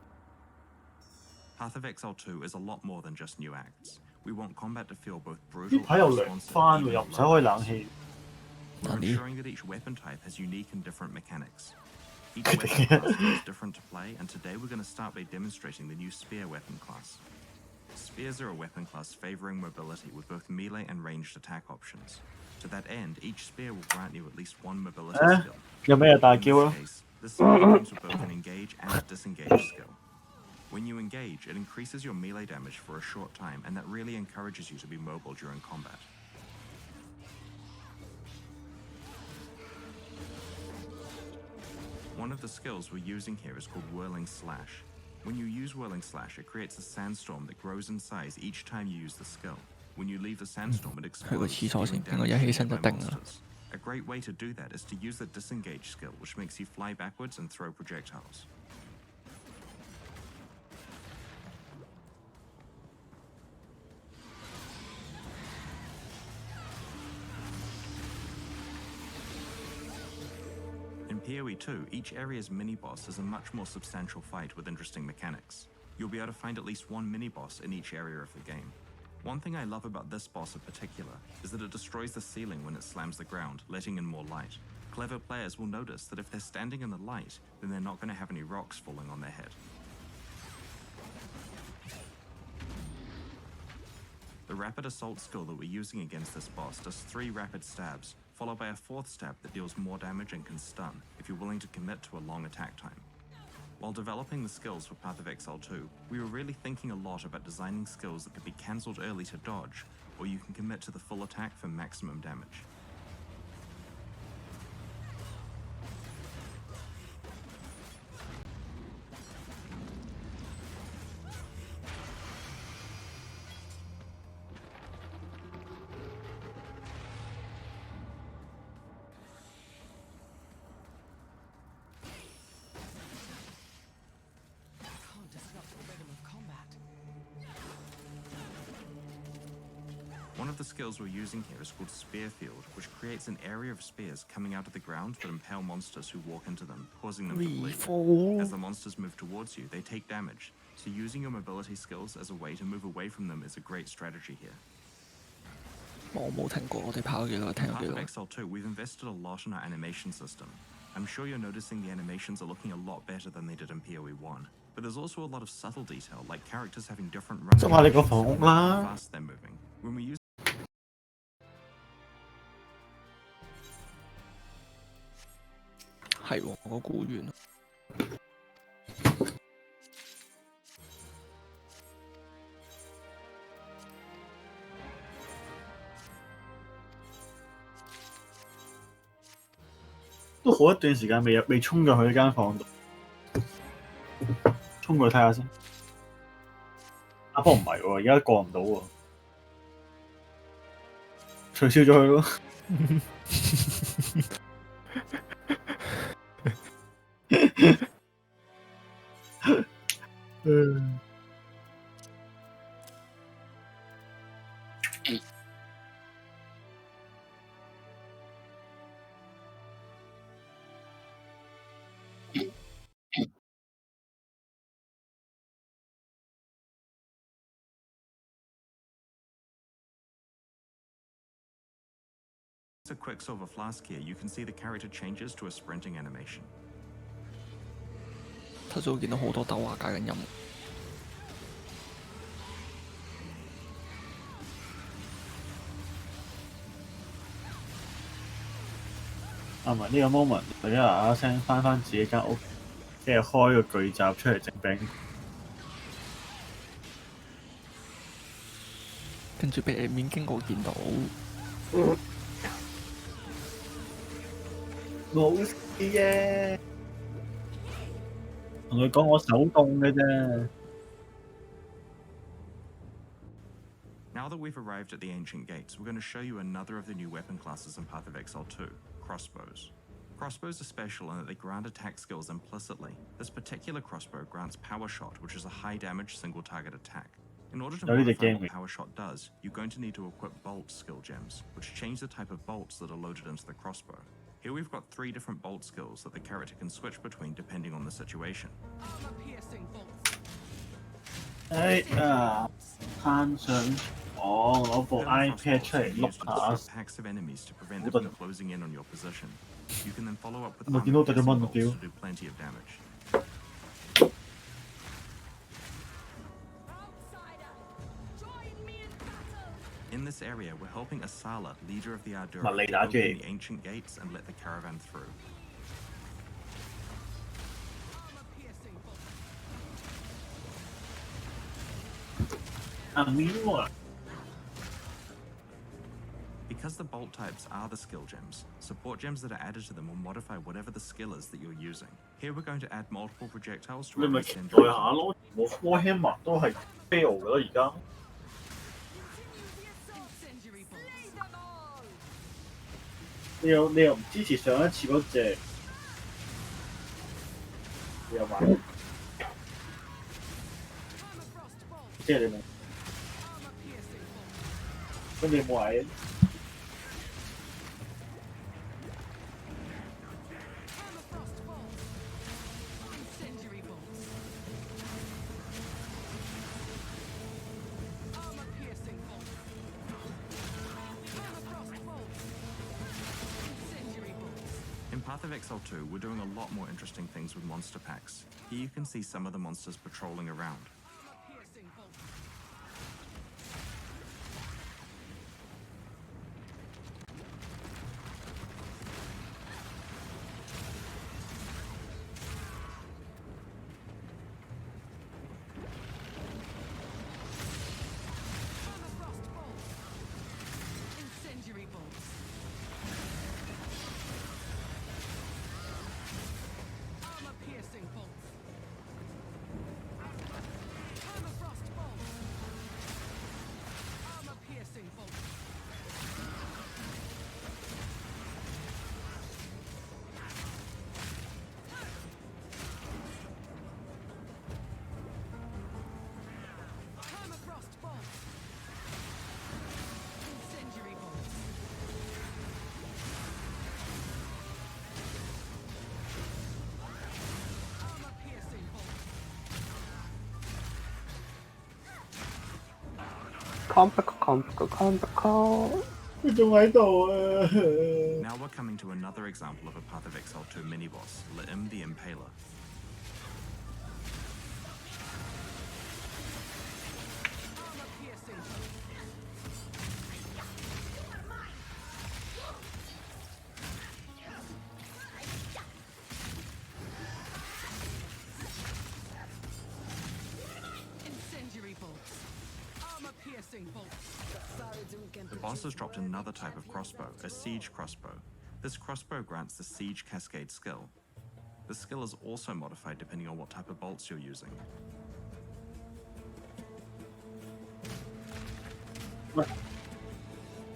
Path of Exile 2 is a lot more than just new acts. We want combat to feel both brutal 呢排 and 又涼 responsive, 翻 even 喎，又 at 唔使 low 開冷 levels. 氣。 We're ensuring that each weapon type has unique and different mechanics. Each weapon class feels different to play, and today we're going to start by demonstrating the new spear weapon class. Spears are a weapon class favoring mobility with both melee and ranged attack options. To that end, each spear will grant you at least one mobility skill. 有咩大 In 叫 this 啊？ case, the spear comes with both an engage and a disengage skill. When you engage, it increases your melee damage for a short time, and that really encourages you to be mobile during combat. One of the skills we're using here is called Whirling Slash. When you use Whirling Slash, it creates a sandstorm that grows in size each time you use the skill. When you leave the sandstorm, it explodes, dealing damage to nearby monsters. A great way to do that is to use the Disengage skill, which makes you fly backwards and throw projectiles. In PoE 2, each area's mini-boss is a much more substantial fight with interesting mechanics. You'll be able to find at least one mini-boss in each area of the game. One thing I love about this boss in particular is that it destroys the ceiling when it slams the ground, letting in more light. Clever players will notice that if they're standing in the light, then they're not going to have any rocks falling on their head. The Rapid Assault skill that we're using against this boss does 3 rapid stabs, followed by a 4th stab that deals more damage and can stun, if you're willing to commit to a long attack time. While developing the skills for Path of Exile 2, we were really thinking a lot about designing skills that could be cancelled early to dodge, or you can commit to the full attack for maximum damage. One of the skills we're using here is called Spear Field, which creates an area of spears coming out of the ground that impale monsters who walk into them, causing them to bleed. As the monsters move towards you, they take damage, so using your mobility skills as a way to move away from them is a great strategy here. 我冇停過，我哋跑咗幾耐，停 In 咗 Path 幾 of 耐。 Exile 2, we've invested a lot in our animation system. I'm sure you're noticing the animations are looking a lot better than they did in PoE 1. But there's also a lot of subtle detail, like characters having different running 就話你個 animations 房屋 depending on how 啦， fast they're moving. When we use 係喎，我估完。都好一段時間未衝過去間房度，衝過去睇下先。不過唔係喎，而家過唔到喎，取消咗佢咯。a Quicksilver Flask here, you can see the character changes to a sprinting animation. 頭先我見到好多豆話解緊音。啊唔係呢個 moment，佢一嗱嗱聲翻自己間屋，跟住開個巨閘出嚟整餅。跟住俾面經過見到。冇事嘅，同佢講我手凍嘅啫。Now that we've arrived at the Ancient Gates, we're going to show you another of the new weapon classes in Path of Exile 2, crossbows. Crossbows are special in that they grant attack skills implicitly. This particular crossbow grants Power Shot, which is a high damage single target attack. In order to modify what Power Shot does, you're going to need to equip Bolt skill gems, which change the type of bolts that are loaded into the crossbow. Here we've got 3 different bolt skills that the character can switch between depending on the situation. 攤上床攞部 iPad 出嚟碌下。 Packs of enemies to prevent them from closing in on your position. You can then follow up with 我見到對咗蚊 bolts 屌。 to do plenty of damage. In this area, we're helping Asala, leader of the Ardura, open the ancient gates and let the caravan through. Because the bolt types are the skill gems, support gems that are added to them will modify whatever the skill is that you're using. Here we're going to add multiple projectiles to 你 our 咪 extend 期待下咯，我 Warhammer 都係 fail 㗎啦而家。你又唔支持上一次嗰隻？你又買？即係你冇？咁你冇買？ In Path of Exile 2, we're doing a lot more interesting things with monster packs. Here you can see some of the monsters patrolling around. Complicated. 佢仲喺度啊！ Now we're coming to another example of a Path of Exile 2 mini-boss, Li'im the Impaler. The boss has dropped another type of crossbow, a siege crossbow. This crossbow grants the siege cascade skill. The skill is also modified depending on what type of bolts you're using. 喂，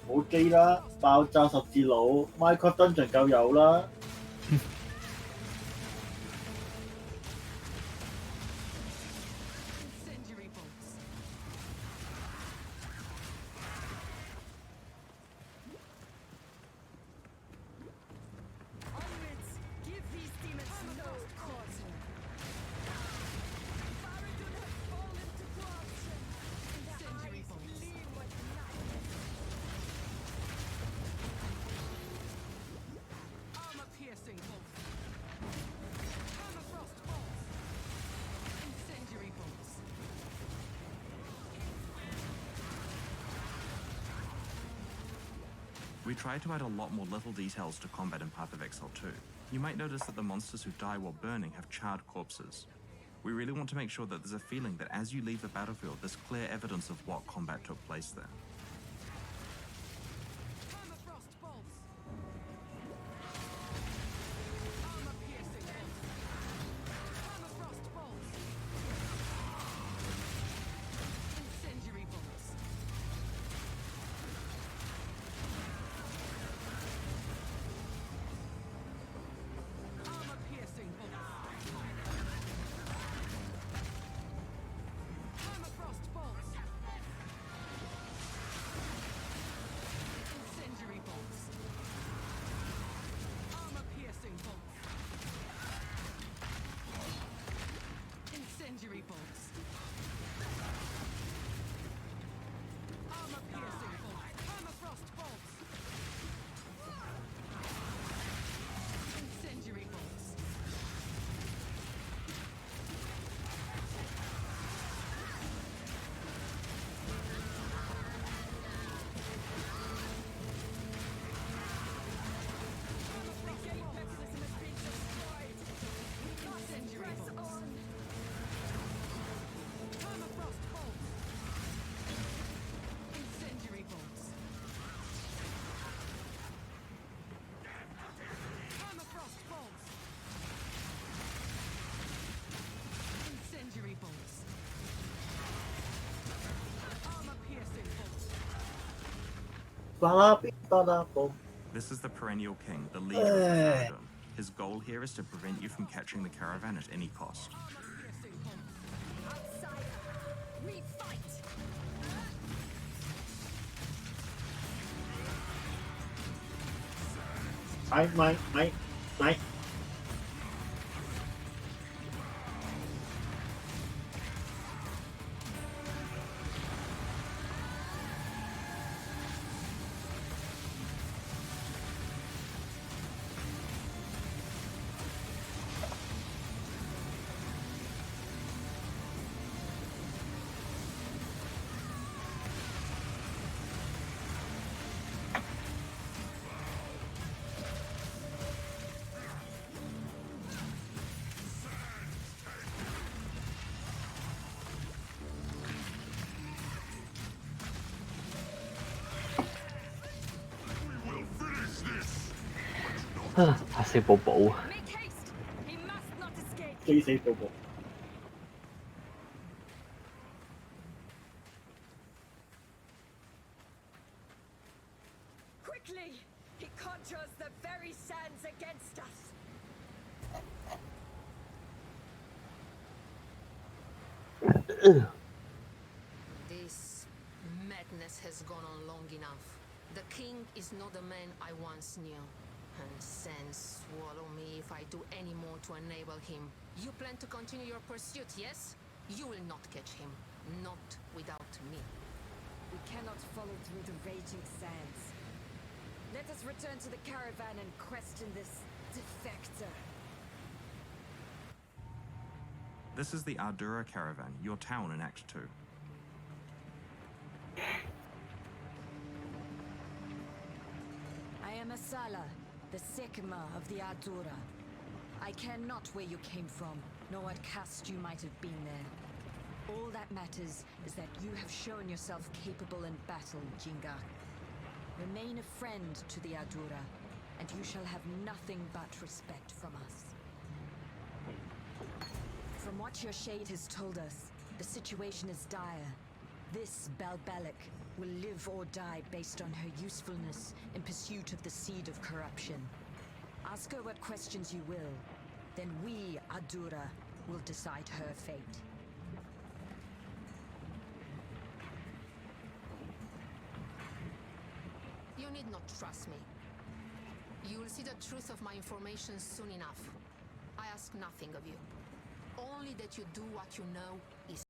冇機啦，爆炸十字弩 ，Minecraft Dungeon 夠有啦。We try to add a lot more little details to combat in Path of Exile 2. You might notice that the monsters who die while burning have charred corpses. We really want to make sure that there's a feeling that as you leave the battlefield, there's clear evidence of what combat took place there. This is the perennial king, the leader of the Faradom. His goal here is to prevent you from catching the caravan at any cost. Mate.啊！嚇死寶寶！ 機死寶寶。Quickly! He conjures the very sands against us! This madness has gone on long enough. The king is not the man I once knew. And sins swallow me if I do any more to enable him. You plan to continue your pursuit, yes? You will not catch him. Not without me. We cannot follow through the raging sands. us return to the caravan and question this defector. This is the Ardura caravan, your town in Act 2. I am Asala, the Sekima of the Ardura. I care not where you came from, nor what caste you might have been there. All that matters is that you have shown yourself capable in battle, Jingak. Remain a friend to the Ardura, and you shall have nothing but respect from us. From what your shade has told us, the situation is dire. This Balbalic will live or die based on her usefulness in pursuit of the seed of corruption. Ask her what questions you will, then we, Ardura, will decide her fate. You need not trust me. You will see the truth of my information soon enough. I ask nothing of you. Only that you do what you know is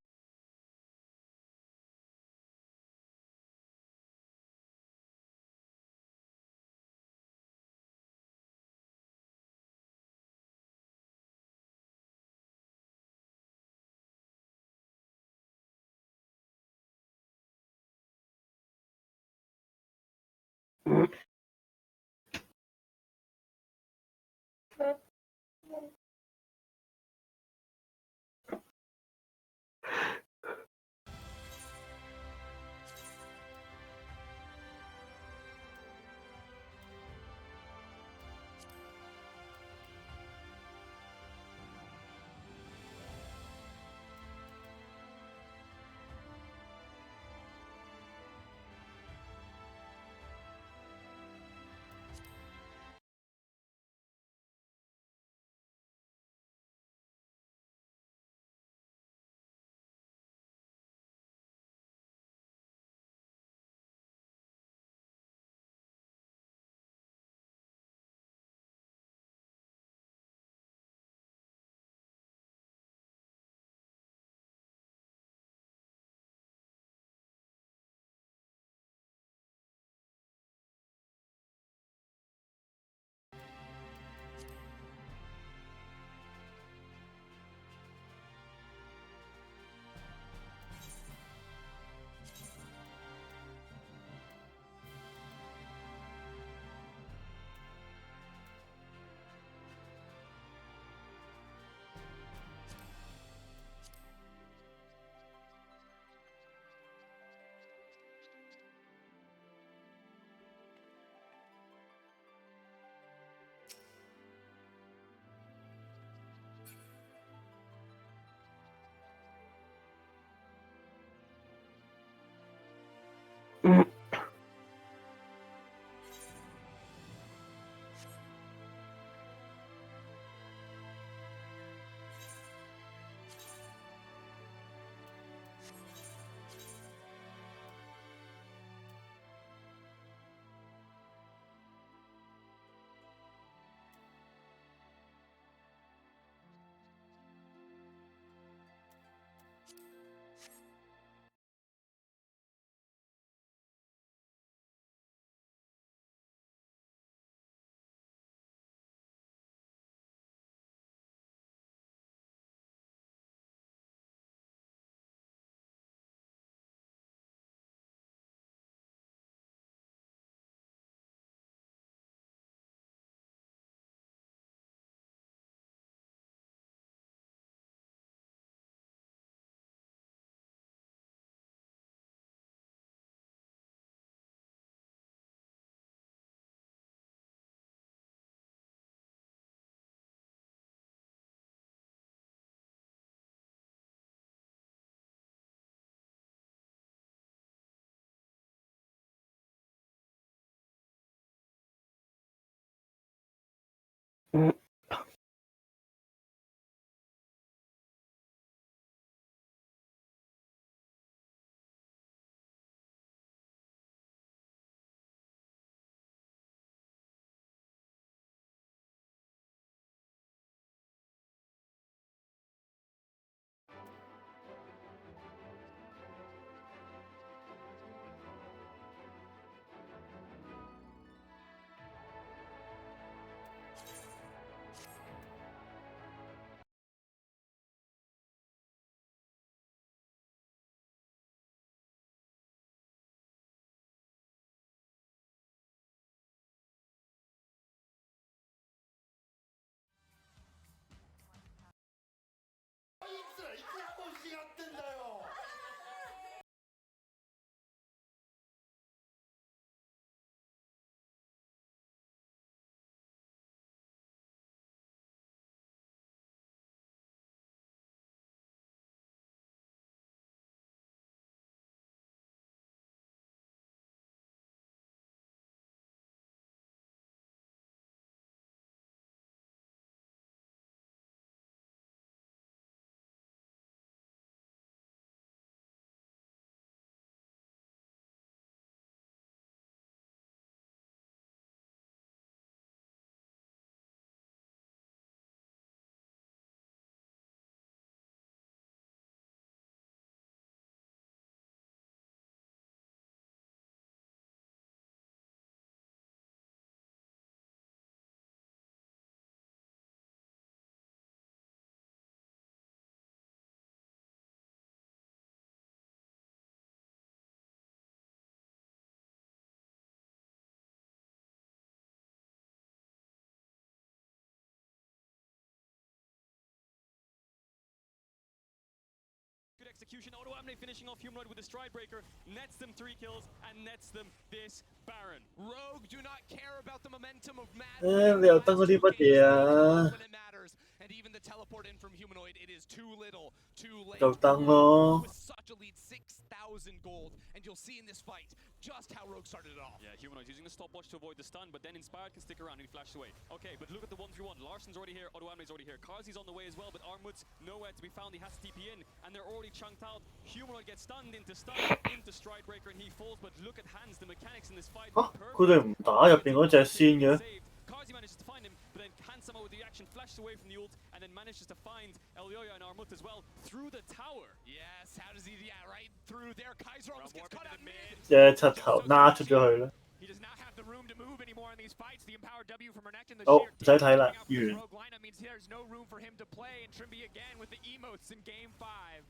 Good execution. daily.akb finishing off Humanoid with a stride breaker, nets them 3 kills and nets them this Baron. Rogue do not care about the momentum of Mad. 你又登嗰啲乜嘢啊？ When it matters, and even the teleport in from Humanoid, it is too little, too late. 就登咯。 With such a lead, 6,000 gold, and you'll see in this fight just how Rogue started it off. Yeah, Humanoid using the stopwatch to avoid the stun, but then Inspired can stick around and he flashes away. Okay, but look at the 1-3-1. Larson's already here, daily.akb's already here. Karzi's on the way as well, but Armut's nowhere to be found. He has to TP in, and they're already chunked out. Humanoid gets stunned into stride breaker, and he falls. But look at Hans, the mechanics in this fight. 佢哋唔打入邊嗰隻先嘅。 Karzi manages to find him, but then Hans somehow with the action flashes away from the ult, and then manages to find Elyoya and Armut as well through the tower. Yes, how does he? Yeah, right through there. Kaiser almost gets cut out mid. 隻柒頭拉出咗去啦。 He does not have the room to move anymore in these fights. The empowered W from Renekton, the 好， sheer 唔使睇啦，完。 Rogue lineup means there's no room for him to play, and Trimby again with the emotes in game 5.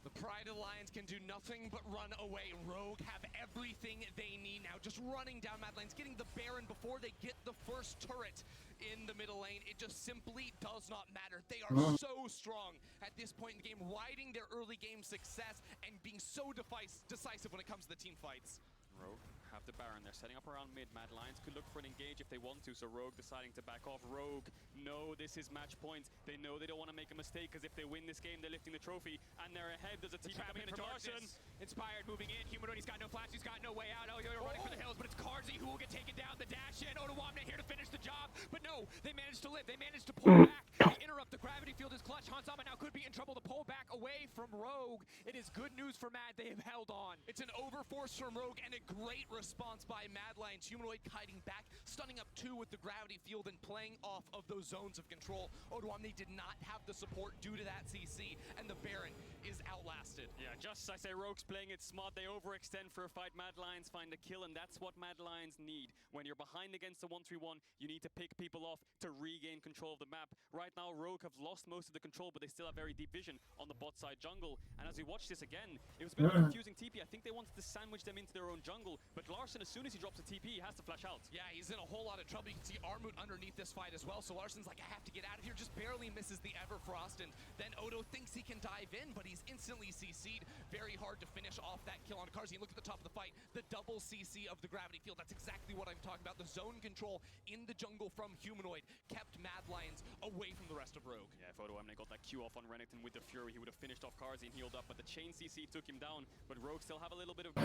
The Pride Alliance can do nothing but run away. Rogue have everything they need now. Just running down Mad Lanes, getting the Baron before they get the first turret in the middle lane. It just simply does not matter. They are so strong at this point in the game, riding their early game success and being so decisive when it comes to the team fights. Rogue have the Baron. They're setting up around mid. Mad Lions could look for an engage if they want to, so Rogue deciding to back off. Rogue know this is match point. They know they don't want to make a mistake, because if they win this game, they're lifting the trophy, and they're ahead. There's a team coming into Larson. Inspired moving in. Humanoid, he's got no flash. He's got no way out. Elyoya running for the hills, but it's Karzi who will get taken down. The dash in. daily.akb here to finish the job, but no, they managed to live. They managed to pull back. They interrupt. The gravity field is clutch. Hansama now could be in trouble to pull back away from Rogue. It is good news for Mad. They have held on. It's an overforce from Rogue and a great response by Mad Lions. Humanoid kiting back, stunning up 2 with the gravity field and playing off of those zones of control. daily.akb did not have the support due to that CC, and the Baron is outlasted. Yeah, just I say Rogue's playing it smart. They overextend for a fight. Mad Lions find a kill, and that's what Mad Lions need. When you're behind against a 1-3-1, you need to pick people off to regain control of the map. Right now, Rogue have lost most of the control, but they still have very deep vision on the bot side jungle. And as we watch this again, it was a bit of a confusing TP. I think they wanted to sandwich them into their own jungle, but Larson, as soon as he drops a TP, he has to flash out. Yeah, he's in a whole lot of trouble. You can see Armut underneath this fight as well, so Larson's like, I have to get out of here, just barely misses the Everfrost, and then Odo thinks he can dive in, but he's instantly CC'd. Very hard to finish off that kill on Karzi. Look at the top of the fight, the double CC of the gravity field. That's exactly what I'm talking about. The zone control in the jungle from Humanoid kept Mad Lions away from the rest of Rogue. Yeah, if daily.akb got that Q off on Renekton with the Fury, he would have finished off Karzi and healed up, but the chain CC took him down. But Rogue still have a little bit of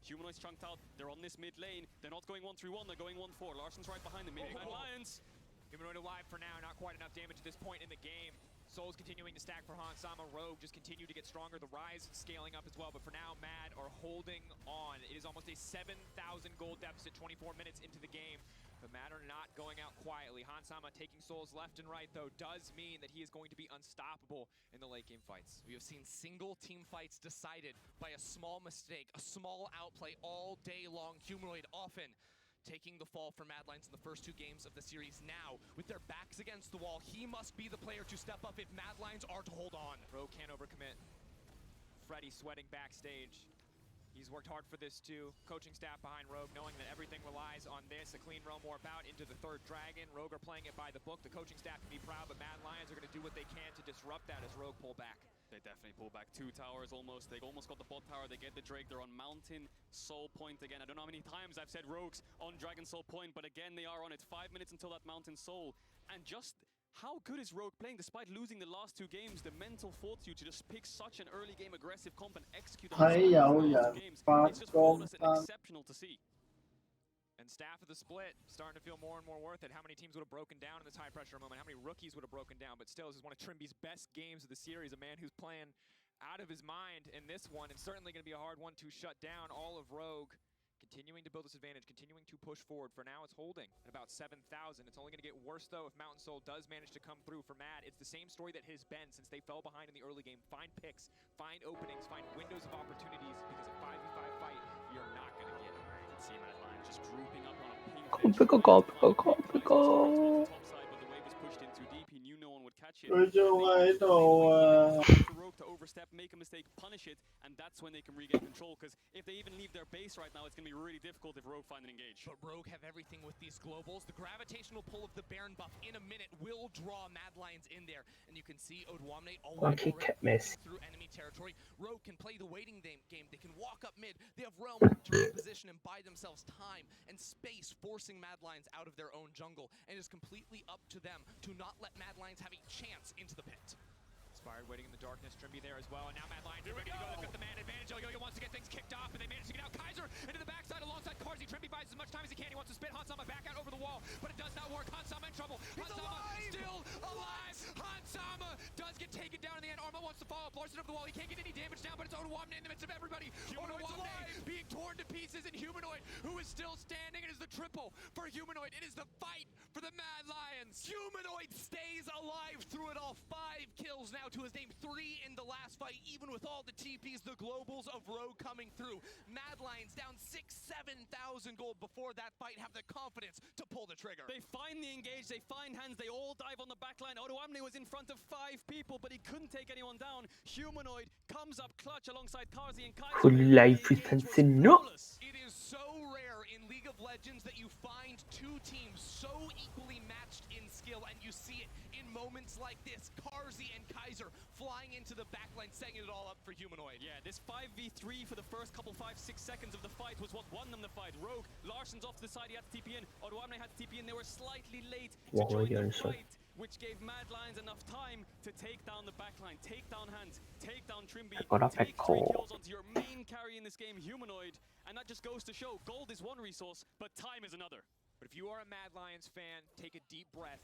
Humanoid's chunked out. They're on this mid lane. They're not going 1-3-1, they're going 1-4. Larson's right behind them. Mad Lions. Humanoid alive for now, not quite enough damage at this point in the game. Souls continuing to stack for Hansama. Rogue just continue to get stronger. The Rise scaling up as well, but for now, Mad are holding on. It is almost a 7,000 gold deficit 24 minutes into the game. But Mad are not going out quietly. Hansama taking souls left and right, though, does mean that he is going to be unstoppable in the late game fights. We have seen single team fights decided by a small mistake, a small outplay all day long. Humanoid often taking the fall for Mad Lions in the first 2 games of the series. Now, with their backs against the wall, he must be the player to step up if Mad Lions are to hold on. Rogue can't overcommit. Freddy sweating backstage. He's worked hard for this too. Coaching staff behind Rogue, knowing that everything relies on this. A clean roam warp out into the 3rd dragon. Rogue are playing it by the book. The coaching staff can be proud, but Mad Lions are going to do what they can to disrupt that as Rogue pull back. They definitely pull back 2 towers almost. They almost got the bot tower. They get the Drake. They're on Mountain Soul Point again. I don't know how many times I've said Rogues on Dragon Soul Point, but again, they are on it. 5 minutes until that Mountain Soul. And just how good is Rogue playing despite losing the last 2 games? The mental fortitude to just pick such an early game aggressive comp and execute on the last 2 games. It's just flawless and exceptional to see. And staff of the split starting to feel more and more worth it. How many teams would have broken down in this high pressure moment? How many rookies would have broken down? But still, this is one of Trimby's best games of the series. A man who's playing out of his mind in this one, and certainly going to be a hard one to shut down. All of Rogue continuing to build this advantage, continuing to push forward. For now, it's holding at about 7,000. It's only going to get worse, though, if Mountain Soul does manage to come through for Mad. It's the same story that has been since they fell behind in the early game. Find picks, find openings, find windows of opportunities, because a 5v5 fight, you're not going to get it. See Mad Lion just grouping up on a pink Complico. top side, but the wave was pushed in too deep. He knew no one would catch it. For Rogue to overstep, make a mistake, punish it, and that's when they can regain control. Because if they even leave their base right now, it's going to be really difficult if Rogue find an engage. But Rogue have everything with these globals. The gravitational pull of the Baron buff in a minute will draw Mad Lions in there. And you can see Odwamne already through enemy territory. Rogue can play the waiting game. They can walk up mid. They have Realm to reposition and buy themselves time and space, forcing Mad Lions out of their own jungle. And it is completely up to them to not let Mad Lions have a chance into the pit. Inspired waiting in the darkness, Trimby there as well, and now Mad Lions are ready to go. They've got the man advantage. Yo wants to get things kicked off, and they manage to get out. Kaiser into the backside alongside Carzzy. Trimby buys as much time as he can. He wants to spit Hansama back out over the wall, but it does not work. Hansama in trouble. Hansama still alive. Hansama does get taken down in the end. Arma wants to follow up. Larson over the wall. He can't get any damage down, but it's Odwamne in the midst of everybody. Odwamne being torn to pieces, and Humanoid, who is still standing. It is the triple for Humanoid. It is the fight for the Mad Lions. Humanoid stays alive through it all. 5 kills now to his name. 3 in the last fight, even with all the TPs, the globals of Rogue coming through. Mad Lions down 6,000-7,000 gold before that fight, have the confidence to pull the trigger. They find the engage, they find hands, they all dive on the backline. Odwamne was in front of 5 people, but he couldn't take anyone down. Humanoid comes up clutch alongside Carzzy and Kaiser. It is so rare in League of Legends that you find 2 teams so equally matched in skill, and you see it in moments like this. Carzzy and Kaiser flying into the backline, setting it all up for Humanoid. Yeah, this 5v3 for the first couple 5-6 seconds of the fight was what won them the fight. Rogue, Larsen's off to the side, he had to TP in. Odwamne had to TP in. They were slightly late to join the fight, which gave Mad Lions enough time to take down the backline, take down Hans, take down Trimby, take 3 kills onto your main carry in this game, Humanoid. And that just goes to show, gold is one resource, but time is another. But if you are a Mad Lions fan, take a deep breath,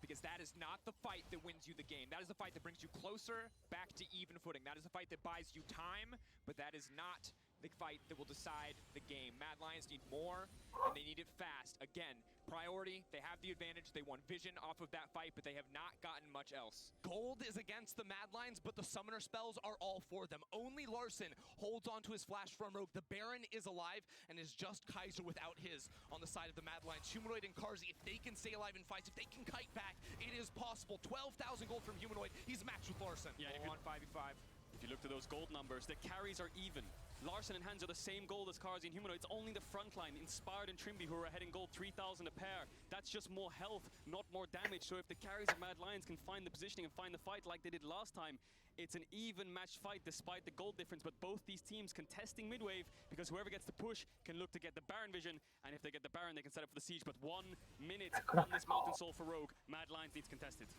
because that is not the fight that wins you the game. That is the fight that brings you closer back to even footing. That is the fight that buys you time, but that is not the fight that will decide the game. Mad Lions need more, and they need it fast. Again, priority, they have the advantage. They won vision off of that fight, but they have not gotten much else. Gold is against the Mad Lions, but the summoner spells are all for them. Only Larson holds on to his flash from Rogue. The Baron is alive, and is just Kaiser without his on the side of the Mad Lions. Humanoid and Carzzy, if they can stay alive in fights, if they can kite back, it is possible. 12,000 gold from Humanoid. He's matched with Larson. Yeah, on 5v5. If you look to those gold numbers, the carries are even. Larson and Hans are the same gold as Carzzy and Humanoid. It's only the front line, Inspired and Trimby, who are ahead in gold, 3,000 a pair. That's just more health, not more damage. So if the carries of Mad Lions can find the positioning and find the fight like they did last time, it's an even match fight despite the gold difference. But both these teams contesting mid-wave, because whoever gets the push can look to get the Baron vision. And if they get the Baron, they can set up for the siege. But 1 minute on this Mountain Soul for Rogue. Mad Lions needs contested.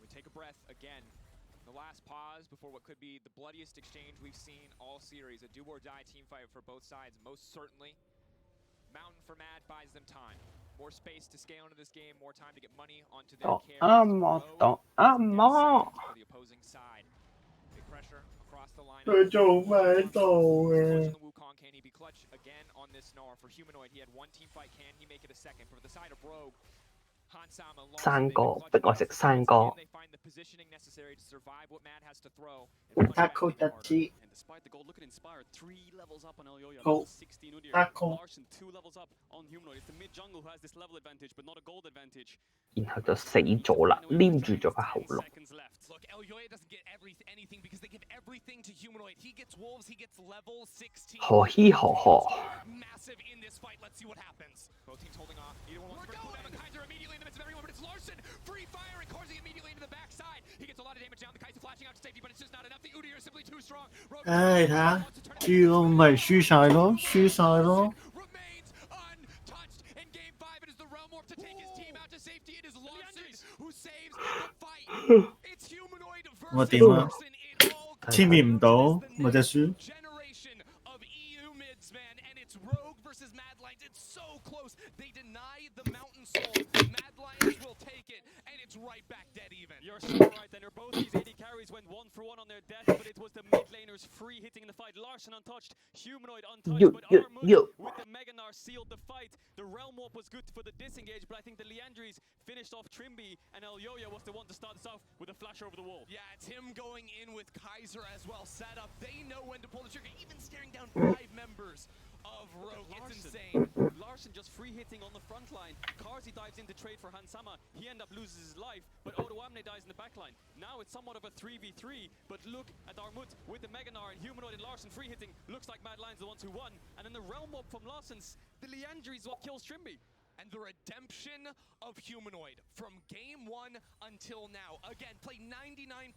We take a breath again. The last pause before what could be the bloodiest exchange we've seen all series. A do-or-die team fight for both sides, most certainly. Mountain for Mad buys them time. More space to scale into this game, more time to get money onto their carries. For the opposing side. Big pressure across the line. On the Wukong, can he be clutch again on this Gnar? For Humanoid, he had 1 team fight, can he make it a second? For the side of Rogue, 3個，逼我食3個。Taco Tachi. And despite the gold, look at Inspired, 3 levels up on Elyoya, Gold. 16 Udyr. Taco. Larson 2 levels up on Humanoid. It's the mid jungle who has this level advantage, but not a gold advantage. 然後就死咗啦，黏住咗個喉嚨。 Look, Elyoya doesn't get anything because they give everything to Humanoid. He gets wolves, he gets level 16. 呵嘻呵呵。 Massive in this fight. Let's see what happens. Both teams holding off. Either one wants to bring Kaiser immediately in sentiments of everyone, but it's Larson free fire and coursing immediately into the backside. He gets a lot of damage down. The Kaiser flashing out to safety, but it's just not enough. The Udyr is simply too strong. 唉，睇下豬咯，咪輸晒咯，輸晒咯。 remains untouched in game 5. It is the Realm Warp to take his team out to safety. It is Larson who saves the fight. It's Humanoid 我 versus 點啊？ Larson in all 簽面唔到，咪就輸。 generation of EU mids, man, and it's Rogue versus Mad Lions. It's so close. They deny the Mountain Soul. Mad Lions will take it, and it's right back dead even. You're so right, and both these AD carries went 1 for 1 on their death, but it was the mid laners free hitting in the fight. Larson untouched, Humanoid untouched, but Armut with the Meganar sealed the fight. The Realm Warp was good for the disengage, but I think the Leandries finished off Trimby, and Elyoya was the one to start this off with a flash over the wall. Yeah, it's him going in with Kaiser as well set up. They know when to pull the trigger, even staring down 5 members of Rogue. It's insane. Larson just free hitting on the front line. Karzi dives into trade for Hansama. He end up loses his life, but Odoamne dies in the back line. Now it's somewhat of a 3v3, but look at Armut with the Meganar and Humanoid and Larson free hitting. Looks like Mad Lions the ones who won. And then the Realm Warp from Larson's, the Leandry is what kills Trimby. And the redemption of Humanoid from game 1 until now. Again, played 99%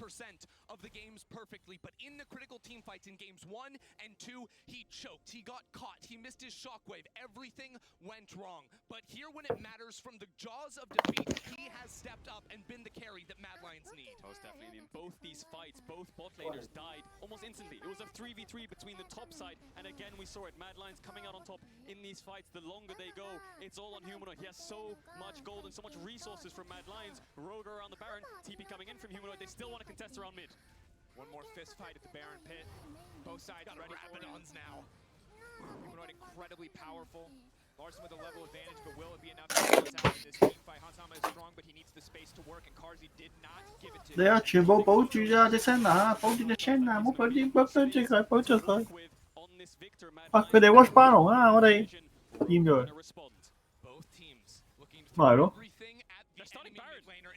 of the games perfectly, but in the critical team fights in games 1 and 2, he choked, he got caught, he missed his shockwave, everything went wrong. But here when it matters from the jaws of defeat, he has stepped up and been the carry that Mad Lions need. Most definitely. In both these fights, both bot laners died almost instantly. It was a 3v3 between the top side, and again we saw it. Mad Lions coming out on top in these fights. The longer they go, it's all on Humanoid. He has so much gold and so much resources from Mad Lions. Rogue around the Baron, TP coming in from Humanoid. They still want to contest around mid. One more fist fight at the Baron pit. Both sides ready for Rabadons now. Humanoid incredibly powerful. Larson with a level advantage, but will it be enough to balance out in this team fight? Hansama is strong, but he needs the space to work, and Karzi did not give it to him. 你啊，全部保住啊！隻聲啊，保住隻聲啊，唔好俾啲保住佢，保住佢。啊！佢哋 watch 巴龍啊，我哋厭咗佢。咪係咯。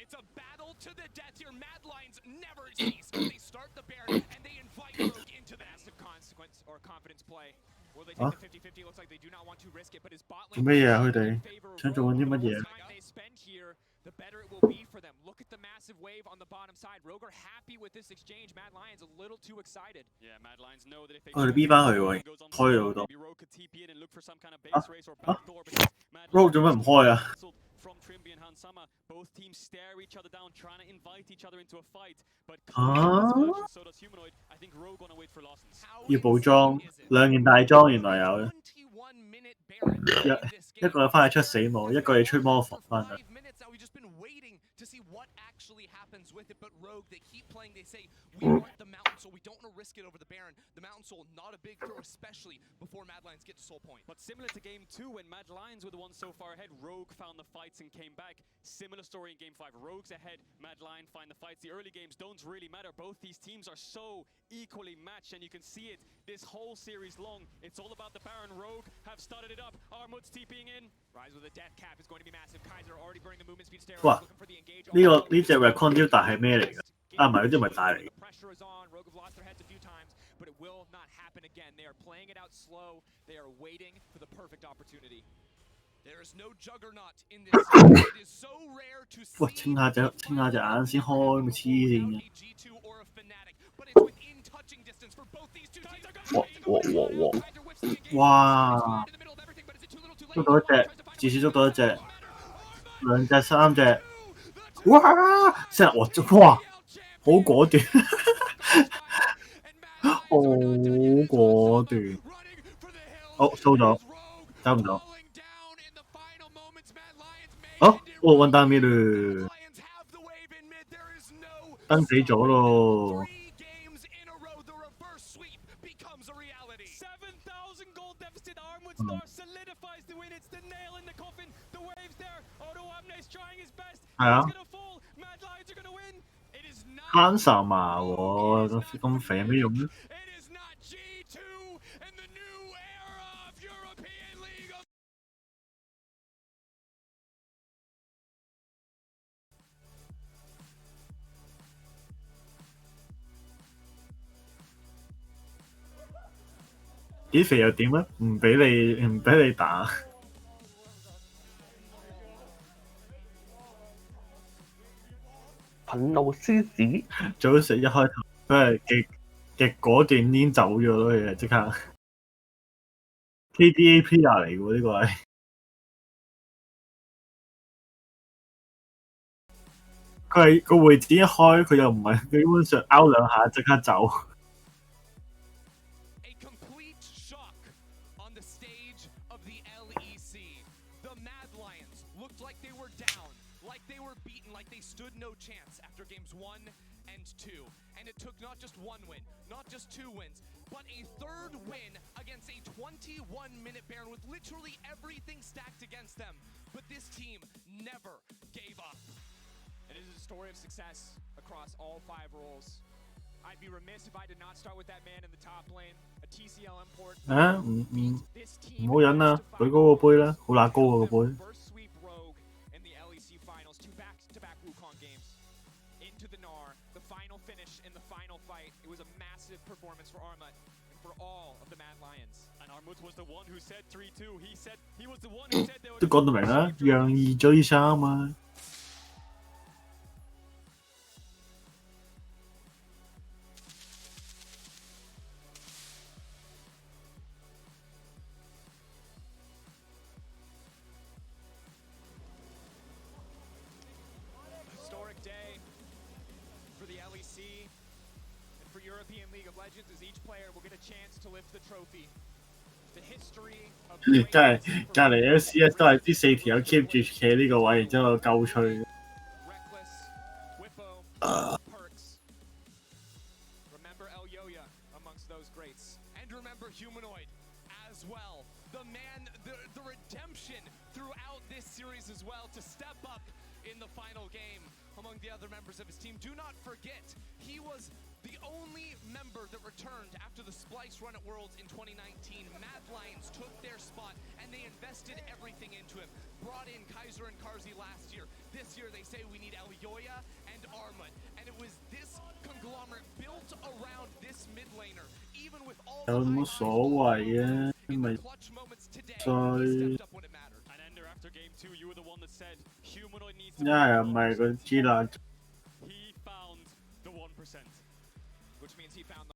It's a battle to the death here. Mad Lions never cease. They start the Baron and they invite Rogue into the massive consequence or confidence play. Will they take the 50-50? Looks like they do not want to risk it, but his bot lane 做咩嘢啊？佢哋想做緊啲乜嘢？ they spend here, the better it will be for them. Look at the massive wave on the bottom side. Rogue are happy with this exchange. Mad Lions a little too excited. Yeah, Mad Lions know that if they 我哋 B 翻去喎，開咗好多。 Rogue could TP in and look for some kind of base race or backdoor, but Mad Rogue 做咩唔開啊？ from Trimby and Hansama, both teams stare each other down, trying to invite each other into a fight. But so does Humanoid. I think Rogue wanna wait for Lawson's. 要補裝2件大裝，原來有一個翻去出死舞，一個要出魔防翻去。 to see what actually happens with it, but Rogue, they keep playing, they say, we want the Mountain Soul, we don't want to risk it over the Baron. The Mountain Soul, not a big throw, especially before Mad Lions get to Soul Point. But similar to Game 2, when Mad Lions were the ones so far ahead, Rogue found the fights and came back. Similar story in Game 5, Rogue's ahead, Mad Lion find the fights. The early games don't really matter. Both these teams are so equally matched, and you can see it this whole series long. It's all about the Baron. Rogue have started it up. Armut's TPing in. Rise with a death cap is going to be massive. Kaiser already burning the movement speed steroids, 哇！ looking for the engage. 呢隻 Recon 雕大係咩嚟㗎？啊，唔係，嗰啲唔係大嚟嘅。 Pressure is on. Rogue have lost their heads a few times, but it will not happen again. They are playing it out slow. They are waiting for the perfect opportunity. There is no juggernaut in this. It is so rare to see. 喂，清下隻眼先開，咪黐線嘅。 G2 or a Fnatic, but it's within touching distance for both these two teams. 哇！捉到一隻，至少捉到一隻，兩隻、三隻。哇！真係哇，好果斷，好果斷。好，收咗，走唔到。哦，one down mid 啦，登死咗咯。 7,000 gold deficit. Armwood Star solidifies the win. It's the nail in the coffin. The waves there. Odoamne's trying his best. 係啊。 It's gonna fall. Mad Lions are gonna win. It is not. Handsome 喎，咁肥有咩用咧？ It is not G2 and the new era of European League of. 幾肥又點啊？唔俾你打。憤怒獅子。早食一開頭佢係極果斷攣走咗咯，其實即刻 KDA player 嚟嘅喎，呢個係佢係個會展一開，佢又唔係佢基本上拗兩下即刻走。A complete shock on the stage of the LEC. The Mad Lions looked like they were down, like they were beaten, like they stood no chance after games 1 and 2. And it took not just one win, not just two wins, but a third win against a 21-minute Baron with literally everything stacked against them. But this team never gave up. It is a story of success across all 5 roles. I'd be remiss if I did not start with that man in the top lane, a TCL import. 唔好忍啦，舉高個杯啦，好乸高啊個杯。First sweep Rogue in the LEC finals, 2 back-to-back Wukong games. Into the Gnar, the final finish in the final fight. It was a massive performance for Armut and for all of the Mad Lions. And Armut was the one who said 3-2. He was the one who said they were 都講到明啦，讓二追三啊嘛。Historic day for the LEC and for European League of Legends as each player will get a chance to lift the trophy. The history of 隔離 LCS 都係啲4條友 keep 住企呢個位，然之後鳩吹。Perks. Remember El Yoya amongst those greats. And remember Humanoid as well. The man, the redemption throughout this series as well to step up in the final game among the other members of his team. Do not forget, he was the only member that returned after the Splice run at Worlds in 2019. Mad Lions took their spot and they invested everything into him. Brought in Kaiser and Karzi last year. This year they say we need El Yoya and Armut. And it was this conglomerate built around this mid laner. Even with all the 有冇所謂啊？咪衰。一係又唔係佢知啦。He found the 1%. Which means he found the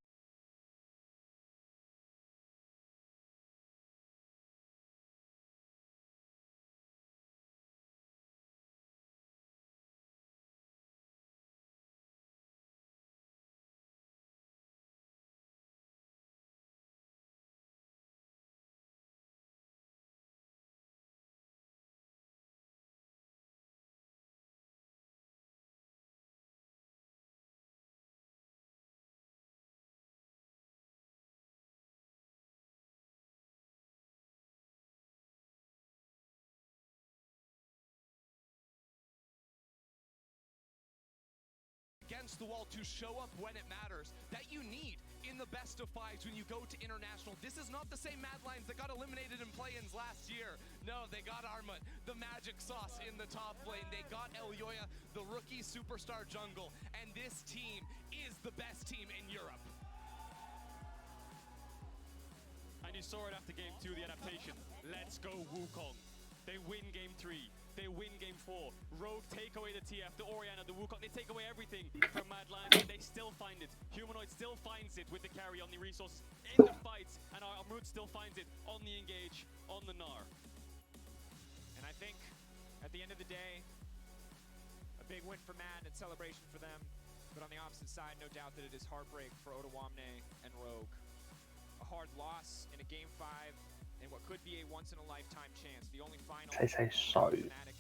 against the wall to show up when it matters. That you need in the best of 5s when you go to international. This is not the same Mad Lions that got eliminated in play-ins last year. No, they got Armut, the magic sauce in the top lane. They got El Yoya, the rookie superstar jungle. And this team is the best team in Europe. And you saw it after game 2, the adaptation. Let's go Wukong. They win game 3. They win game 4. Rogue take away the TF, the Orianna, the Wukong. They take away everything from Mad Lions, and they still find it. Humanoid still finds it with the carry on the resources in the fights, and Armut still finds it on the engage, on the Gnar. And I think, at the end of the day, a big win for Mad and celebration for them. But on the opposite side, no doubt that it is heartbreak for Otawamne and Rogue. A hard loss in a game 5. And what could be a once-in-a-lifetime chance. The only final Say so. Fnatic